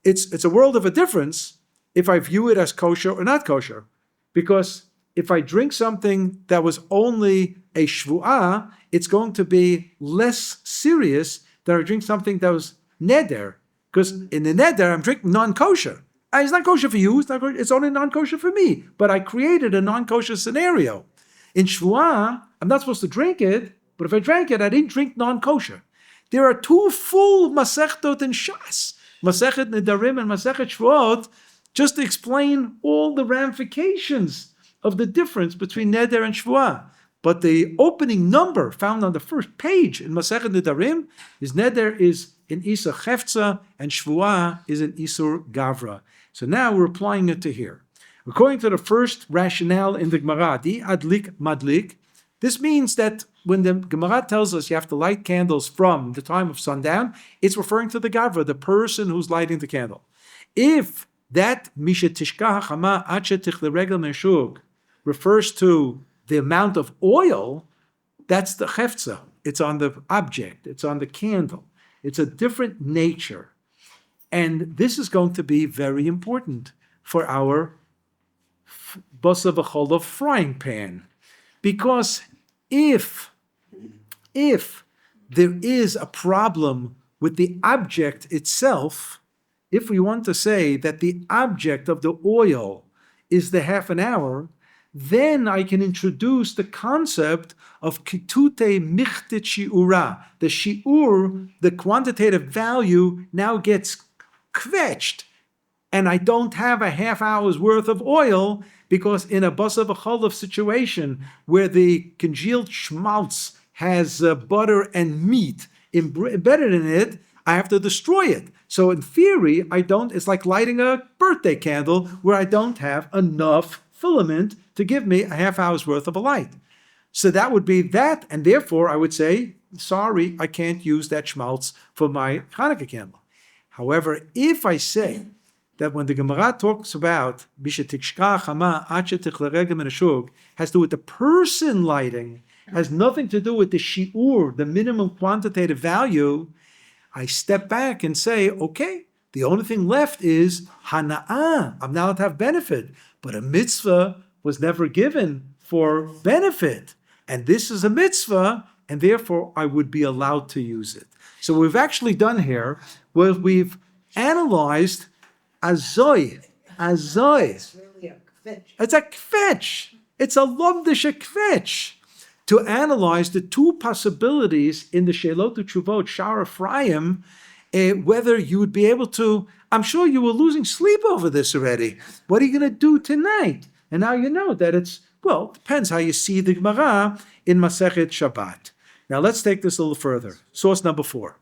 It's a world of a difference if I view it as kosher or not kosher. Because if I drink something that was only a shvu'ah, it's going to be less serious than I drink something that was neder. Because in the neder, I'm drinking non-kosher. It's not kosher for you, it's only non-kosher for me. But I created a non-kosher scenario. In shvu'ah, I'm not supposed to drink it, but if I drank it, I didn't drink non-kosher. There are two full masechtot in Shas, Masechet Nedarim and Masechet Shvuot, just to explain all the ramifications of the difference between neder and shvuah. But the opening number found on the first page in Masechet Nedarim is neder is in Isur Chefza and shvuah is in Isur Gavra. So now we're applying it to here. According to the first rationale in the Gemara, di adlik madlik, this means that when the Gemara tells us you have to light candles from the time of sundown, it's referring to the Gavra, the person who's lighting the candle. If that misha tishka hachama ache tichle regel meshug refers to the amount of oil, that's the chefza. It's on the object. It's on the candle. It's a different nature. And this is going to be very important for our basa v'chola frying pan. Because if there is a problem with the object itself, if we want to say that the object of the oil is the half an hour, then I can introduce the concept of kitute michtet shi'ura. The shi'ur, the quantitative value, now gets kvetched, and I don't have a half hour's worth of oil, because in a basa v'chola situation where the congealed schmaltz has butter and meat embedded in it, I have to destroy it. So in theory, it's like lighting a birthday candle where I don't have enough filament to give me a half hour's worth of a light. So that would be that, and therefore I would say, sorry, I can't use that schmaltz for my Hanukkah candle. However, if I say that when the Gemara talks about has to do with the person lighting, has nothing to do with the shi'ur, the minimum quantitative value, I step back and say, okay, the only thing left is hana'ah. I'm now to have benefit. But a mitzvah was never given for benefit. And this is a mitzvah, and therefore I would be allowed to use it. So what we've actually done here was we've analyzed azoy. It's really a kvetch. It's a kvetch. It's a lomdische kvetch. To analyze the two possibilities in the Shelot Chuvot, Shar Ephraim, whether you would be able to, I'm sure you were losing sleep over this already. What are you going to do tonight? And now you know that it's, well, depends how you see the Gemara in Masechet Shabbat. Now let's take this a little further. Source number 4.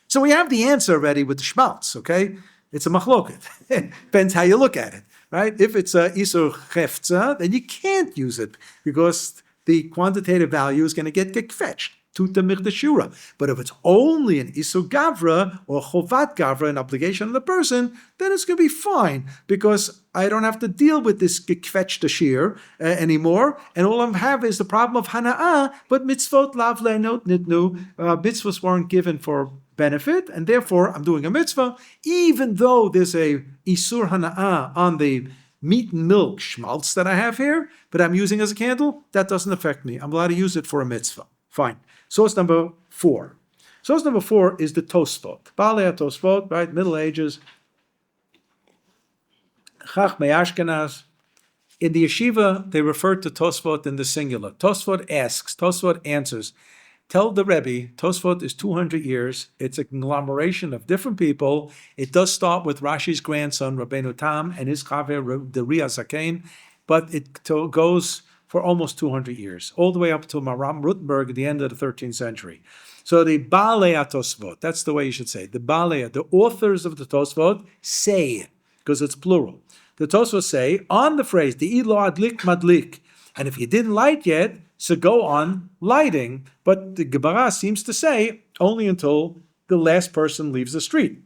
So we have the answer already with the Shmaltz, okay? It's a machloket. Depends how you look at it, right? If it's a Isur Chefza, then you can't use it because the quantitative value is going to get gekfetched. Tuta Mirdeshura. But if it's only an Isur Gavra or Chovat Gavra, an obligation of the person, then it's going to be fine because I don't have to deal with this gekfetched ashir anymore. And all I have is the problem of Hana'ah, but mitzvot lav le'enot nitnu. Mitzvahs weren't given for benefit, and therefore I'm doing a mitzvah, even though there's a Isur Hana'ah on the meat and milk schmaltz that I have here, but I'm using as a candle, that doesn't affect me. I'm allowed to use it for a mitzvah. Fine. Source number 4. Source number 4 is the Tosfot. Balei Tosfot, right? Middle Ages. Chachmei Ashkenaz. In the yeshiva, they refer to Tosfot in the singular. Tosfot asks, Tosfot answers. Tell the Rebbe, Tosfot is 200 years. It's a conglomeration of different people. It does start with Rashi's grandson, Rabbeinu Tam, and his chaver, the Ria Zakein, but it goes for almost 200 years, all the way up to Maram Rutenberg at the end of the 13th century. So the Balei Tosfot, that's the way you should say it. The authors of the Tosfot say, because it's plural. The Tosfot say, on the phrase, the ilo adlik madlik, and if you didn't light yet, so go on lighting. But the Gemara seems to say only until the last person leaves the street.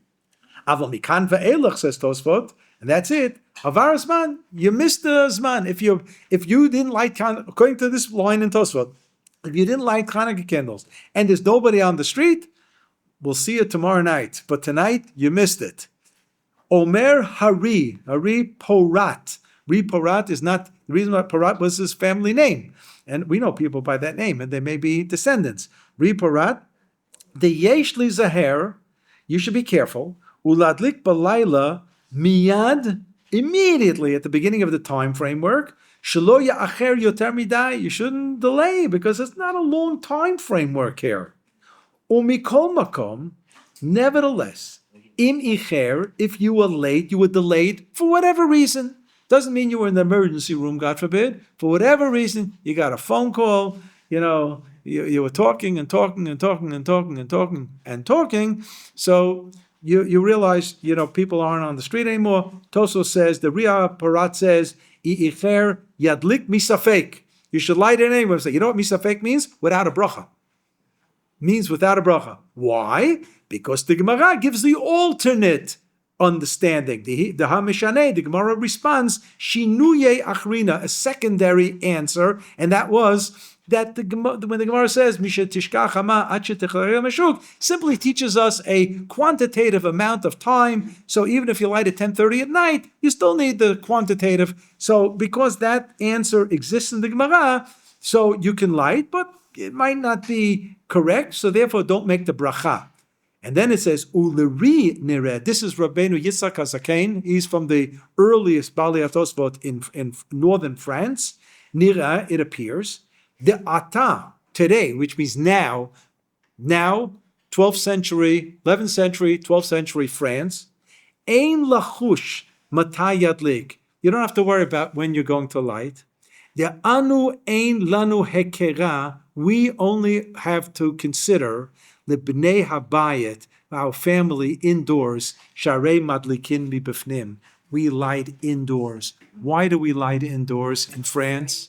Aval mikan ve'elach, says Tosfot, and that's it. Avar zman, you missed the zman. If you didn't light, according to this line in Tosfot, if you didn't light Chanukah candles and there's nobody on the street, we'll see you tomorrow night. But tonight you missed it. Omer Hari Porat. Ri Porat is not the reason why Porat was his family name. And we know people by that name, and they may be descendants. Ri Porat, the Yesh Li Zaher, you should be careful. Uladlik Balayla Miyad, immediately at the beginning of the time framework. Shelo Ya'acher Yoter Midai, you shouldn't delay because it's not a long time framework here. Umikol Makom, nevertheless, Im Icher, if you were late, you were delayed for whatever reason. Doesn't mean you were in the emergency room, God forbid. For whatever reason, you got a phone call, you were talking and talking and talking and talking and talking and talking. So you realize, people aren't on the street anymore. Toso says, the Ria Parat says, I'icher yadlik misafek. You should light it anyway. Say, you know what misafek means? Without a bracha. Means without a bracha. Why? Because the Gemara gives the alternate understanding. The Hamishane, the Gemara responds, Shinuye Achrina, a secondary answer, and that was that when the Gemara says, Misha Tishkach Hama Ache Techlarei Meshuk, simply teaches us a quantitative amount of time. So even if you light at 10:30 at night, you still need the quantitative. So because that answer exists in the Gemara, so you can light, but it might not be correct, so therefore don't make the bracha. And then it says, Uleri Nere. This is Rabbeinu Yitzhak HaZakein. He's from the earliest Balei Tosfot in northern France. Nira, it appears. The Ata, today, which means now, 12th century, 11th century, 12th century France. Ein lachush matay yadlik. You don't have to worry about when you're going to light. The anu ein lanu hekera. We only have to consider B'nei habayit, our family indoors, sharei madlikin mibifnim. We light indoors. Why do we light indoors in France?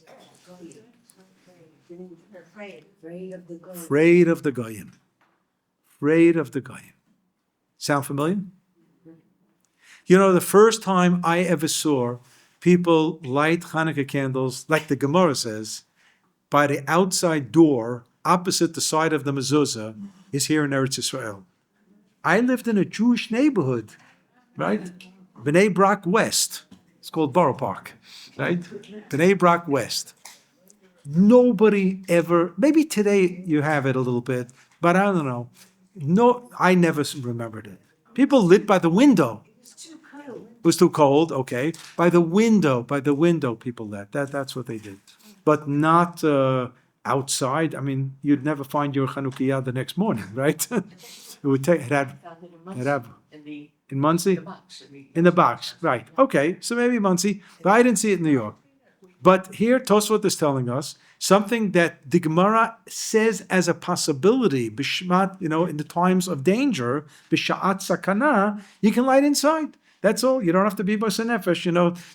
Afraid of the goyim. Afraid of the goyim. Sound familiar? The first time I ever saw people light Chanukah candles, like the Gemara says, by the outside door, opposite the side of the mezuzah, is here in Eretz Yisrael. I lived in a Jewish neighborhood, right? Bnei Brak West. It's called Borough Park, right? Bnei Brak West. Nobody ever, maybe today you have it a little bit, but I don't know. No, I never remembered it. People lit by the window. It's too cold. It was too cold, okay. By the window, people lit. That's what they did. But not outside. I mean, you'd never find your Chanukah the next morning, right? It would take, it had in Muncie? In the box, right. Okay, so maybe Muncie, but I didn't see it in New York. But here, Tosfot is telling us something that the Gemara says as a possibility, b'shmat, in the times of danger, b'sha'at sakana, you can light inside. That's all. You don't have to be basar nefesh,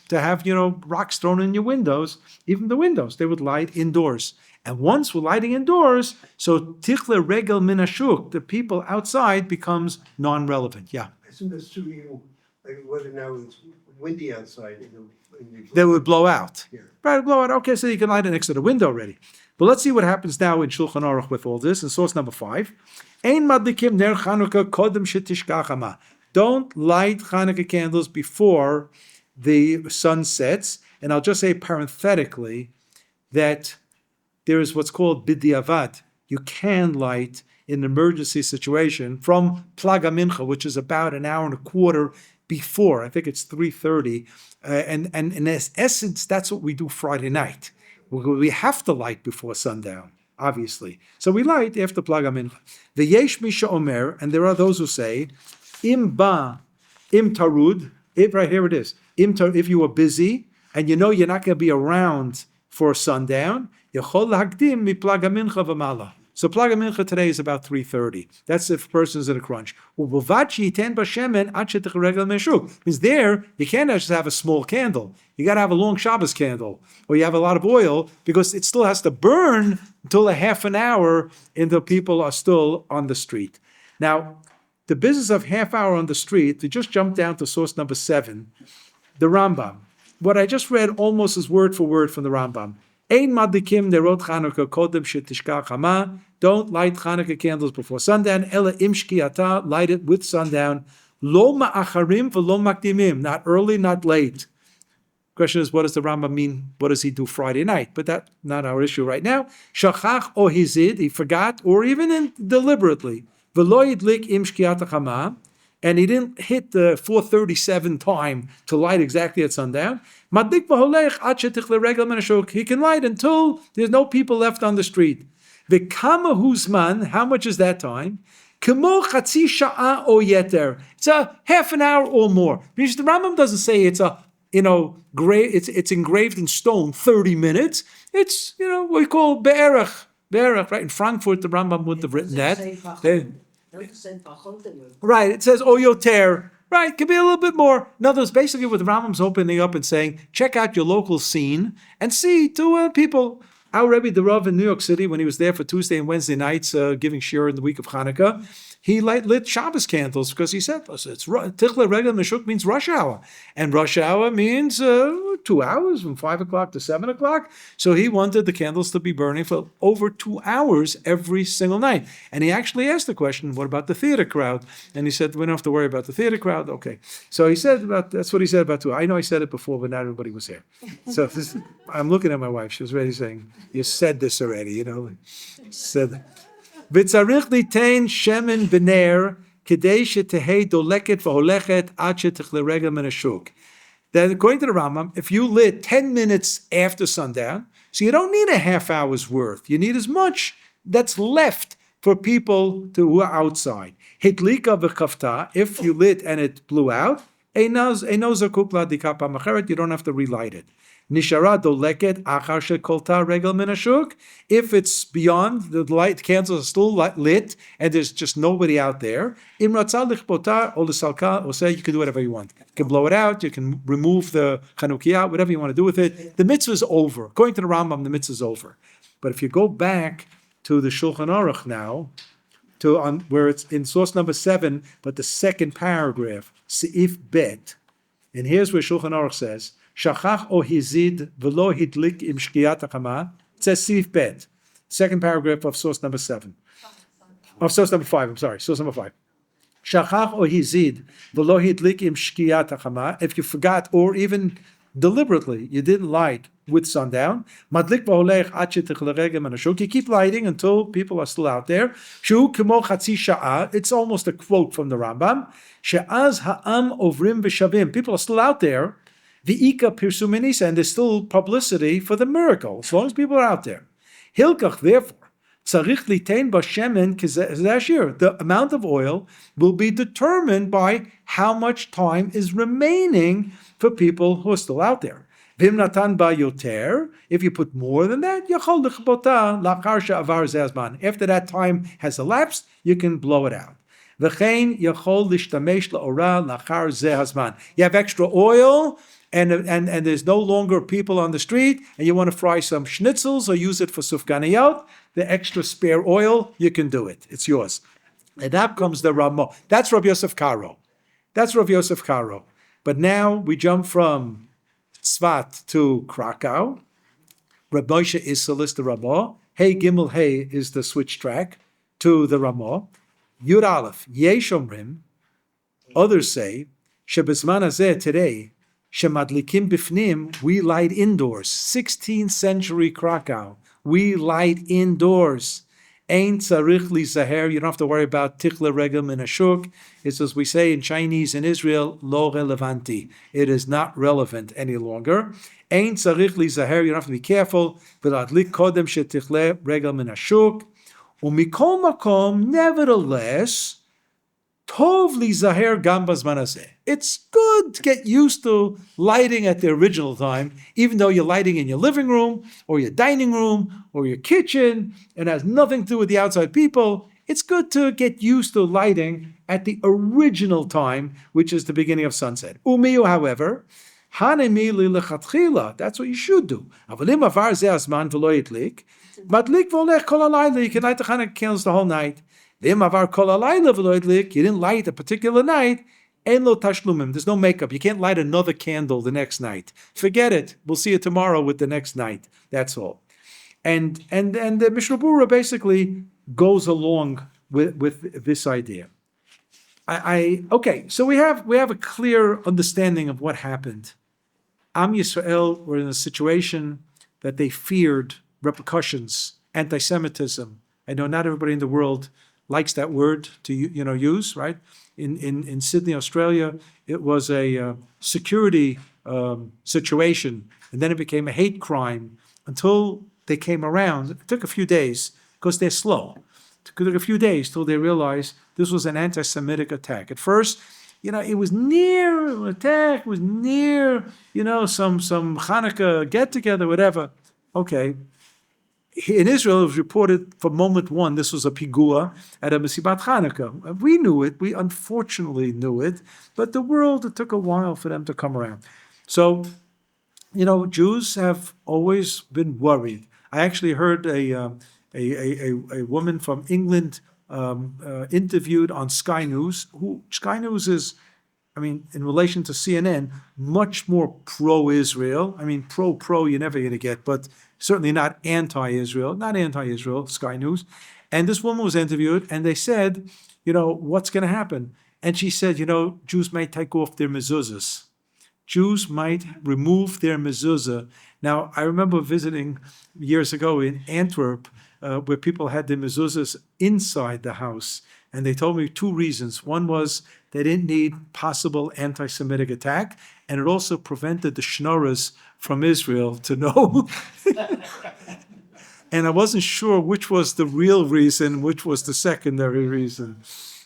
to have, rocks thrown in your windows. Even the windows, they would light indoors. And once we're lighting indoors, so tichle regel minashuk, the people outside becomes non-relevant. Yeah. I assume that's true, like whether now it's windy outside. They would blow out. Yeah. Right, blow out. Okay, so you can light it next to the window already. But let's see what happens now in Shulchan Aruch with all this. In source number 5, Ein madlikim ner Chanukah kodem shetishkachama. Don't light Chanukah candles before the sun sets. And I'll just say parenthetically that there is what's called b'diavad. You can light in an emergency situation from Plaga Mincha, which is about an hour and a quarter before. I think it's 3:30. And in essence, that's what we do Friday night. We have to light before sundown, obviously. So we light after Plaga Mincha. V'yesh misha omer, and there are those who say, im tarud, right here it is. If you were busy and you're not going to be around for sundown, yachol lahakdim mi Plaga Mincha v'mala. So Plaga Mincha today is about 3:30. That's if a person's in a crunch. Means there, you can't just have a small candle. You got to have a long Shabbos candle, or you have a lot of oil, because it still has to burn until a half an hour until people are still on the street. Now, the business of half hour on the street, to just jump down to source number 7, the Rambam. What I just read almost is word for word from the Rambam. Ein madlikim nerot Chanukah kodem shetishkach hama. Don't light Chanukah candles before sundown. Ela im shkiata, light it with sundown. Lo ma'acharim v'lo makdimim. Not early, not late. Question is, what does the Rambam mean? What does he do Friday night? But that's not our issue right now. Shachach o hizid, he forgot, or even deliberately. V'lo yidlik im shkiata hama. And he didn't hit the 4:37 time to light exactly at sundown. He can light until there's no people left on the street. V'kama huzman, how much is that time? Kemo chatzi sha'a o yeter. It's a half an hour or more. Because the Rambam doesn't say it's it's engraved in stone, 30 minutes. It's, what we call be'erach. Be'erach, right? In Frankfurt, the Rambam wouldn't have written that. Right, it says oyoter. Right, could be a little bit more. In other words, basically what the Rambam's opening up and saying, check out your local scene and see to people. Our Rabbi, the Rav in New York City, when he was there for Tuesday and Wednesday nights giving shiur in the week of Chanukah, he lit Shabbos candles because he said, it's Tichle Regel Meshuk means rush hour. And rush hour means 2 hours from 5 o'clock to 7 o'clock. So he wanted the candles to be burning for over 2 hours every single night. And he actually asked the question, what about the theater crowd? And he said, we don't have to worry about the theater crowd. Okay. So he said that's what he said about 2 hours. I know I said it before, but not everybody was here. So I'm looking at my wife. She was already saying, you said this already, said V'tzarich litain shemen b'ner kedei shetehei doleket v'holechet ad shetichle regel min hashuk. Then according to the Rambam, if you lit 10 minutes after sundown, so you don't need a half hour's worth. You need as much that's left for people who are outside. Hitlika v'kafta, if you lit and it blew out, eino zakuk ladika pam acheret, you don't have to relight it. Nishara doleket achar shekolta regel min hashuk. If it's beyond the light, candles are still lit, and there's just nobody out there. Im ratzah lichbota or l'salka, or say you can do whatever you want. You can blow it out. You can remove the Chanukah, whatever you want to do with it. The mitzvah is over. According to the Rambam, the mitzvah is over. But if you go back to the Shulchan Aruch now, where it's in source number 7, but the second paragraph, Seif Bet, and here's where Shulchan Aruch says. Shachach o hizid v'lo hidlik im shkiyat hachama. It says Sif Bet. Second paragraph of source number 7. Of source number 5, I'm sorry, source number 5. Shachach o hizid v'lo hidlik im shkiyat hachama. If you forgot or even deliberately. You didn't light with sundown. Madlik v'holech ad shetichle regel min hashuk. You keep lighting until people are still out there. Shu kemo chatzi sha'ah. It's almost a quote from the Rambam. She'az ha'am ovrim v'shavim. People are still out there. V'ika pirsu minisa, and there's still publicity for the miracle, as long as people are out there. Hilkach, therefore, tzarich litain b'shemen k'zashir. The amount of oil will be determined by how much time is remaining for people who are still out there. Vim natan ba yoter. If you put more than that, yachol l'chbota lachar she'avar zeh. After that time has elapsed, you can blow it out. V'chein yachol l'shtamesh la'ora lachar zeh hazman. You have extra oil, and there's no longer people on the street, and you want to fry some schnitzels or use it for sufganiyot, the extra spare oil, you can do it. It's yours. And that comes the Ramah. That's Rabbi Yosef Karo. But now we jump from Tzvat to Krakow. Reb Moshe Issel is the Ramah. Hey Gimel Hey is the switch track to the Ramah. Yud Aleph, Yesh Omrim. Others say, Shebizman Hazeh today, Shemadlikim Bifnim, we light indoors. 16th century Krakow, we light indoors. Ein tzarich li zaher, you don't have to worry about tichle regel min hashuk. It's as we say in Chinese in Israel, lo relevanti. It is not relevant any longer. Ein tzarich li zaher, you don't have to be careful. V'ladlik kodem shetichle regel min hashuk. Umikol makom, nevertheless, tov li zaher gam bazman hazeh. It's good to get used to lighting at the original time, even though you're lighting in your living room or your dining room or your kitchen and has nothing to do with the outside people. It's good to get used to lighting at the original time, which is the beginning of sunset. Umiyu, however, hanemi li lechatchila. That's what you should do. Avalim avar zeh hazman v'lo yitlik. Madlik v'olech kol halayla. You can light the Chanukah candles the whole night. V'im avar kol halayla v'lo yitlik. You didn't light a particular night. Ein lo tashlumim. There's no makeup. You can't light another candle the next night. Forget it. We'll see you tomorrow with the next night. That's all. And the Mishnah Berurah basically goes along with this idea. Okay. So we have a clear understanding of what happened. Am Yisrael were in a situation that they feared repercussions, anti-Semitism. I know not everybody in the world likes that word to use, right? In Sydney, Australia, it was a security situation, and then it became a hate crime until they came around. It took a few days because they're slow. It took a few days till they realized this was an anti-Semitic attack. At first, it was near an attack. It was near, some Chanukah get-together, whatever. Okay. In Israel, it was reported from moment one, this was a pigua at a Mesibat Chanukah. We knew it. We unfortunately knew it. But the world, it took a while for them to come around. So, Jews have always been worried. I actually heard a woman from England interviewed on Sky News. Sky News is, in relation to CNN, much more pro-Israel. Pro you're never going to get, but certainly not anti-Israel, Sky News. And this woman was interviewed, and they said, what's going to happen? And she said, Jews might take off their mezuzahs. Jews might remove their mezuzah. Now, I remember visiting years ago in Antwerp, where people had their mezuzahs inside the house. And they told me two reasons. One was they didn't need possible anti-Semitic attack, and it also prevented the schnorrers from Israel to know. And I wasn't sure which was the real reason, which was the secondary reason.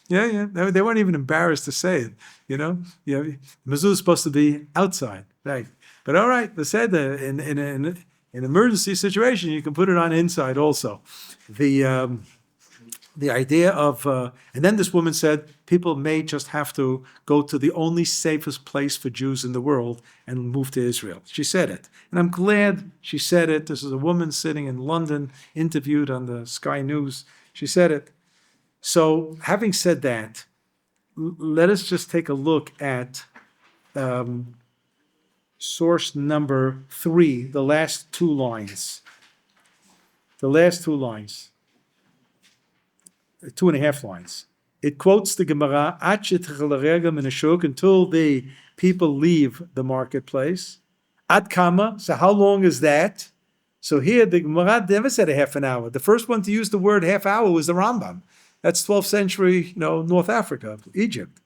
Yeah, they weren't even embarrassed to say it, Mezuzah is supposed to be outside, right? But all right, they said that in an emergency situation, you can put it on inside also. The idea of, and then this woman said, people may just have to go to the only safest place for Jews in the world and move to Israel. She said it. And I'm glad she said it. This is a woman sitting in London, interviewed on the Sky News. She said it. So having said that, let us just take a look at source number 3, the last two lines. The last 2 lines. 2.5 lines. It quotes the Gemara, until the people leave the marketplace. Ad kama, so how long is that? So here the Gemara never said a half an hour. The first one to use the word half hour was the Rambam. That's 12th century, North Africa, Egypt.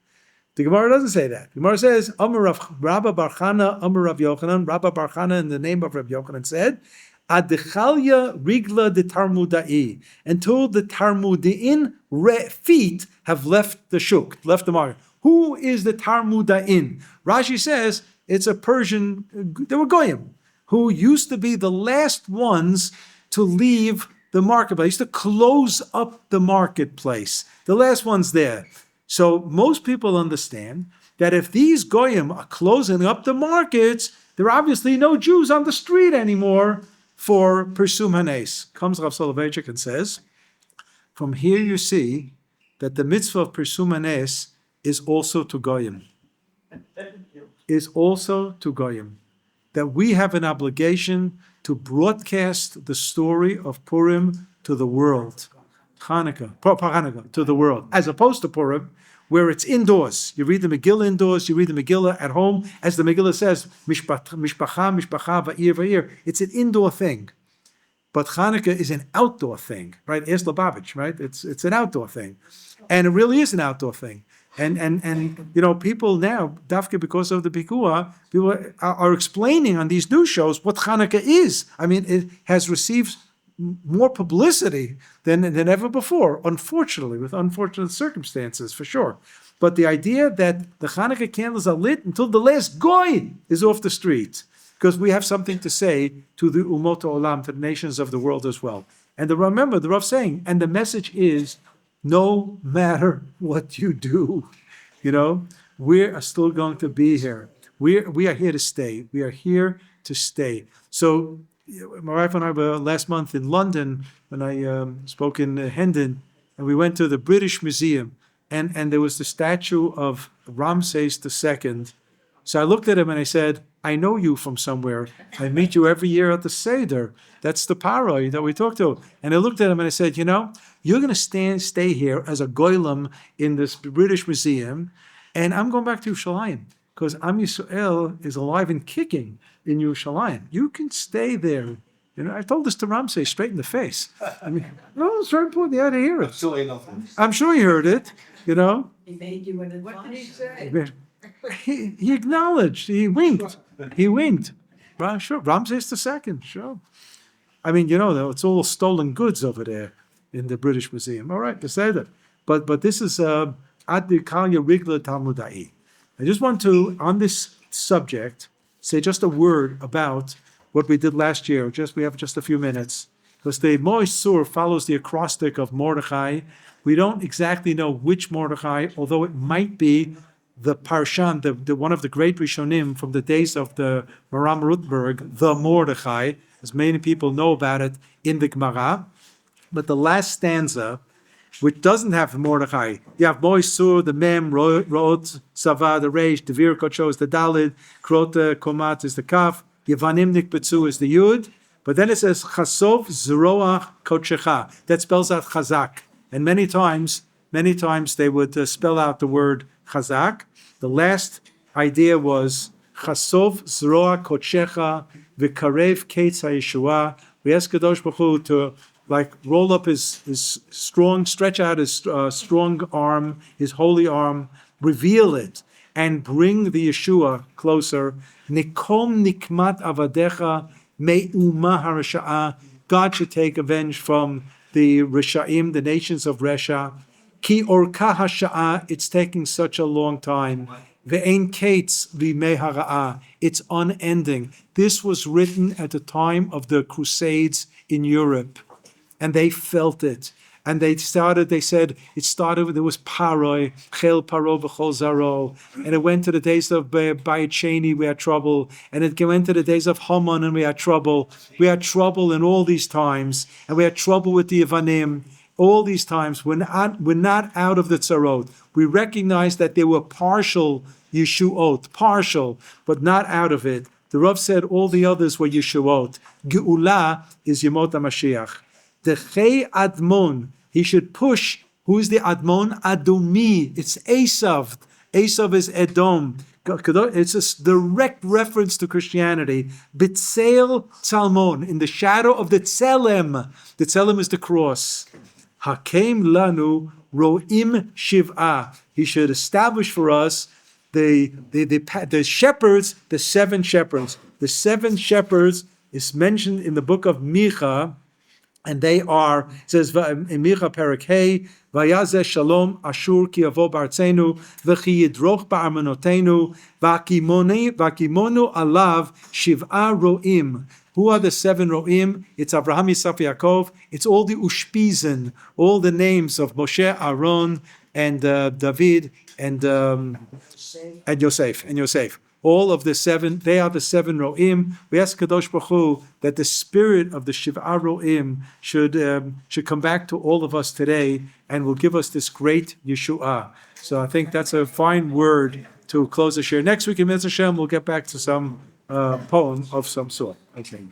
The Gemara doesn't say that. The Gemara says, Amar Rabba Bar Chana, Amar Rav Yochanan. Rabba Bar Chana, in the name of Rav Yochanan, said, Adechalya rigla de Tarmudai, until the Tarmudain feet have left the shuk, left the market. Who is the Tarmudain? Rashi says it's a Persian, they were goyim, who used to be the last ones to leave the marketplace, used to close up the marketplace, the last ones there. So most people understand that if these goyim are closing up the markets, there are obviously no Jews on the street anymore for Pirsum Hanes. Comes Rav Soloveitchik and says, from here you see that the mitzvah of Pirsum Hanes is also to goyim. Is also to goyim. That we have an obligation to broadcast the story of Purim to the world. Hanukkah, to the world. As opposed to Purim, where it's indoors. You read the Megillah indoors, you read the Megillah at home. As the Megillah says, mishpacha, va'ir, va'ir. It's an indoor thing. But Hanukkah is an outdoor thing, right? Ask Lubavitch, right? It's an outdoor thing. And it really is an outdoor thing. And people now, dafka because of the Pikuah, people are explaining on these news shows what Hanukkah is. I mean, it has received more publicity than ever before, unfortunately, with unfortunate circumstances, for sure. But the idea that the Hanukkah candles are lit until the last goy is off the street, because we have something to say to the Umot Olam, to the nations of the world as well. And remember, the Rav saying, and the message is, no matter what you do, we are still going to be here. We are here to stay. We are here to stay. So my wife and I were last month in London when I spoke in Hendon, and we went to the British Museum, and there was the statue of Ramses II. So I looked at him and I said, I know you from somewhere. I meet you every year at the Seder. That's the paroi that we talked to. And I looked at him and I said, you're going to stay here as a goylem in this British Museum, and I'm going back to Yerushalayim, because OUisrael is alive and kicking in Yerushalayim. You can stay there. I told this to Ramsey straight in the face. I mean, no, it's very important. You had to hear it. I'm sure he heard it, He made you an advice. What did he say? He acknowledged. He winked. Right, sure. Ramses II, sure. I mean, it's all stolen goods over there in the British Museum. All right, to say that. But this is Ad Kalya Rigla Talmudai. I just want to, on this subject, say just a word about what we did last year. We have just a few minutes. Because the Moish Sur follows the acrostic of Mordechai. We don't exactly know which Mordechai, although it might be the Parshan, the one of the great Rishonim from the days of the Maram Rutberg, the Mordechai, as many people know about it in the Gemara. But the last stanza, which doesn't have Mordechai, you have Moish Sur, the Mem, Root, Sava, the Reish, the Vir Kocho is the Dalid, Krota, Komat is the Kaf, Yevanim Nikbetzu is the Yud. But then it says Chasov Zroach Kochecha. That spells out Chazak. And many times they would spell out the word Chazak. The last idea was Chasov Zroa Kochecha V'karev Ketz HaYeshua. We ask Kadosh Baruch Hu to roll up his strong, stretch out his strong arm, his holy arm, reveal it, and bring the Yeshua closer. Nikom nikmat avadecha me'uma harasha'a. God should take revenge from the Rishaim, the nations of Resha. Ki orka hasha'a, it's taking such a long time. Ve'ein kates v'mei hara'ah, it's unending. This was written at the time of the Crusades in Europe, and they felt it. And there was Paroi, Chel Paro v'chol Zaro, and it went to the days of Bayit Sheni, we had trouble, and it went to the days of Haman, and we had trouble. We had trouble in all these times, and we had trouble with the Yevanim. All these times, we're not out of the tzarot. We recognize that they were partial Yeshuot, partial, but not out of it. The Rav said all the others were Yeshuot. Geula is Yemot HaMashiach. The Chei Admon, he should push. Who's the Admon? Adumi. It's Esav. Esav is Edom. It's a direct reference to Christianity. B'tzel Tzalmon, in the shadow of the Tzelem. The Tzelem is the cross. Hakem lanu ro'im shiv'ah. He should establish for us the shepherds, the 7 shepherds. The 7 shepherds is mentioned in the book of Micha, and they are, it says in Micha Perek Hey, Vayazeh Shalom Ashur ki yavo b'artzenu v'chi yidroch ba'armonotenu v'akimonu alav shiv'a ro'im. Who are the 7 ro'im? It's Avraham, Yitzhak, Yaakov. It's all the Ushpizen, all the names of Moshe, Aaron, and David, and Yosef. All of the 7, they are the 7 ro'im. We ask Kadosh Baruch Hu that the spirit of the Shiv'ah ro'im should come back to all of us today and will give us this great Yeshua. So I think that's a fine word to close the share. Next week in Mitzvah Hashem, we'll get back to some poem of some sort. Okay.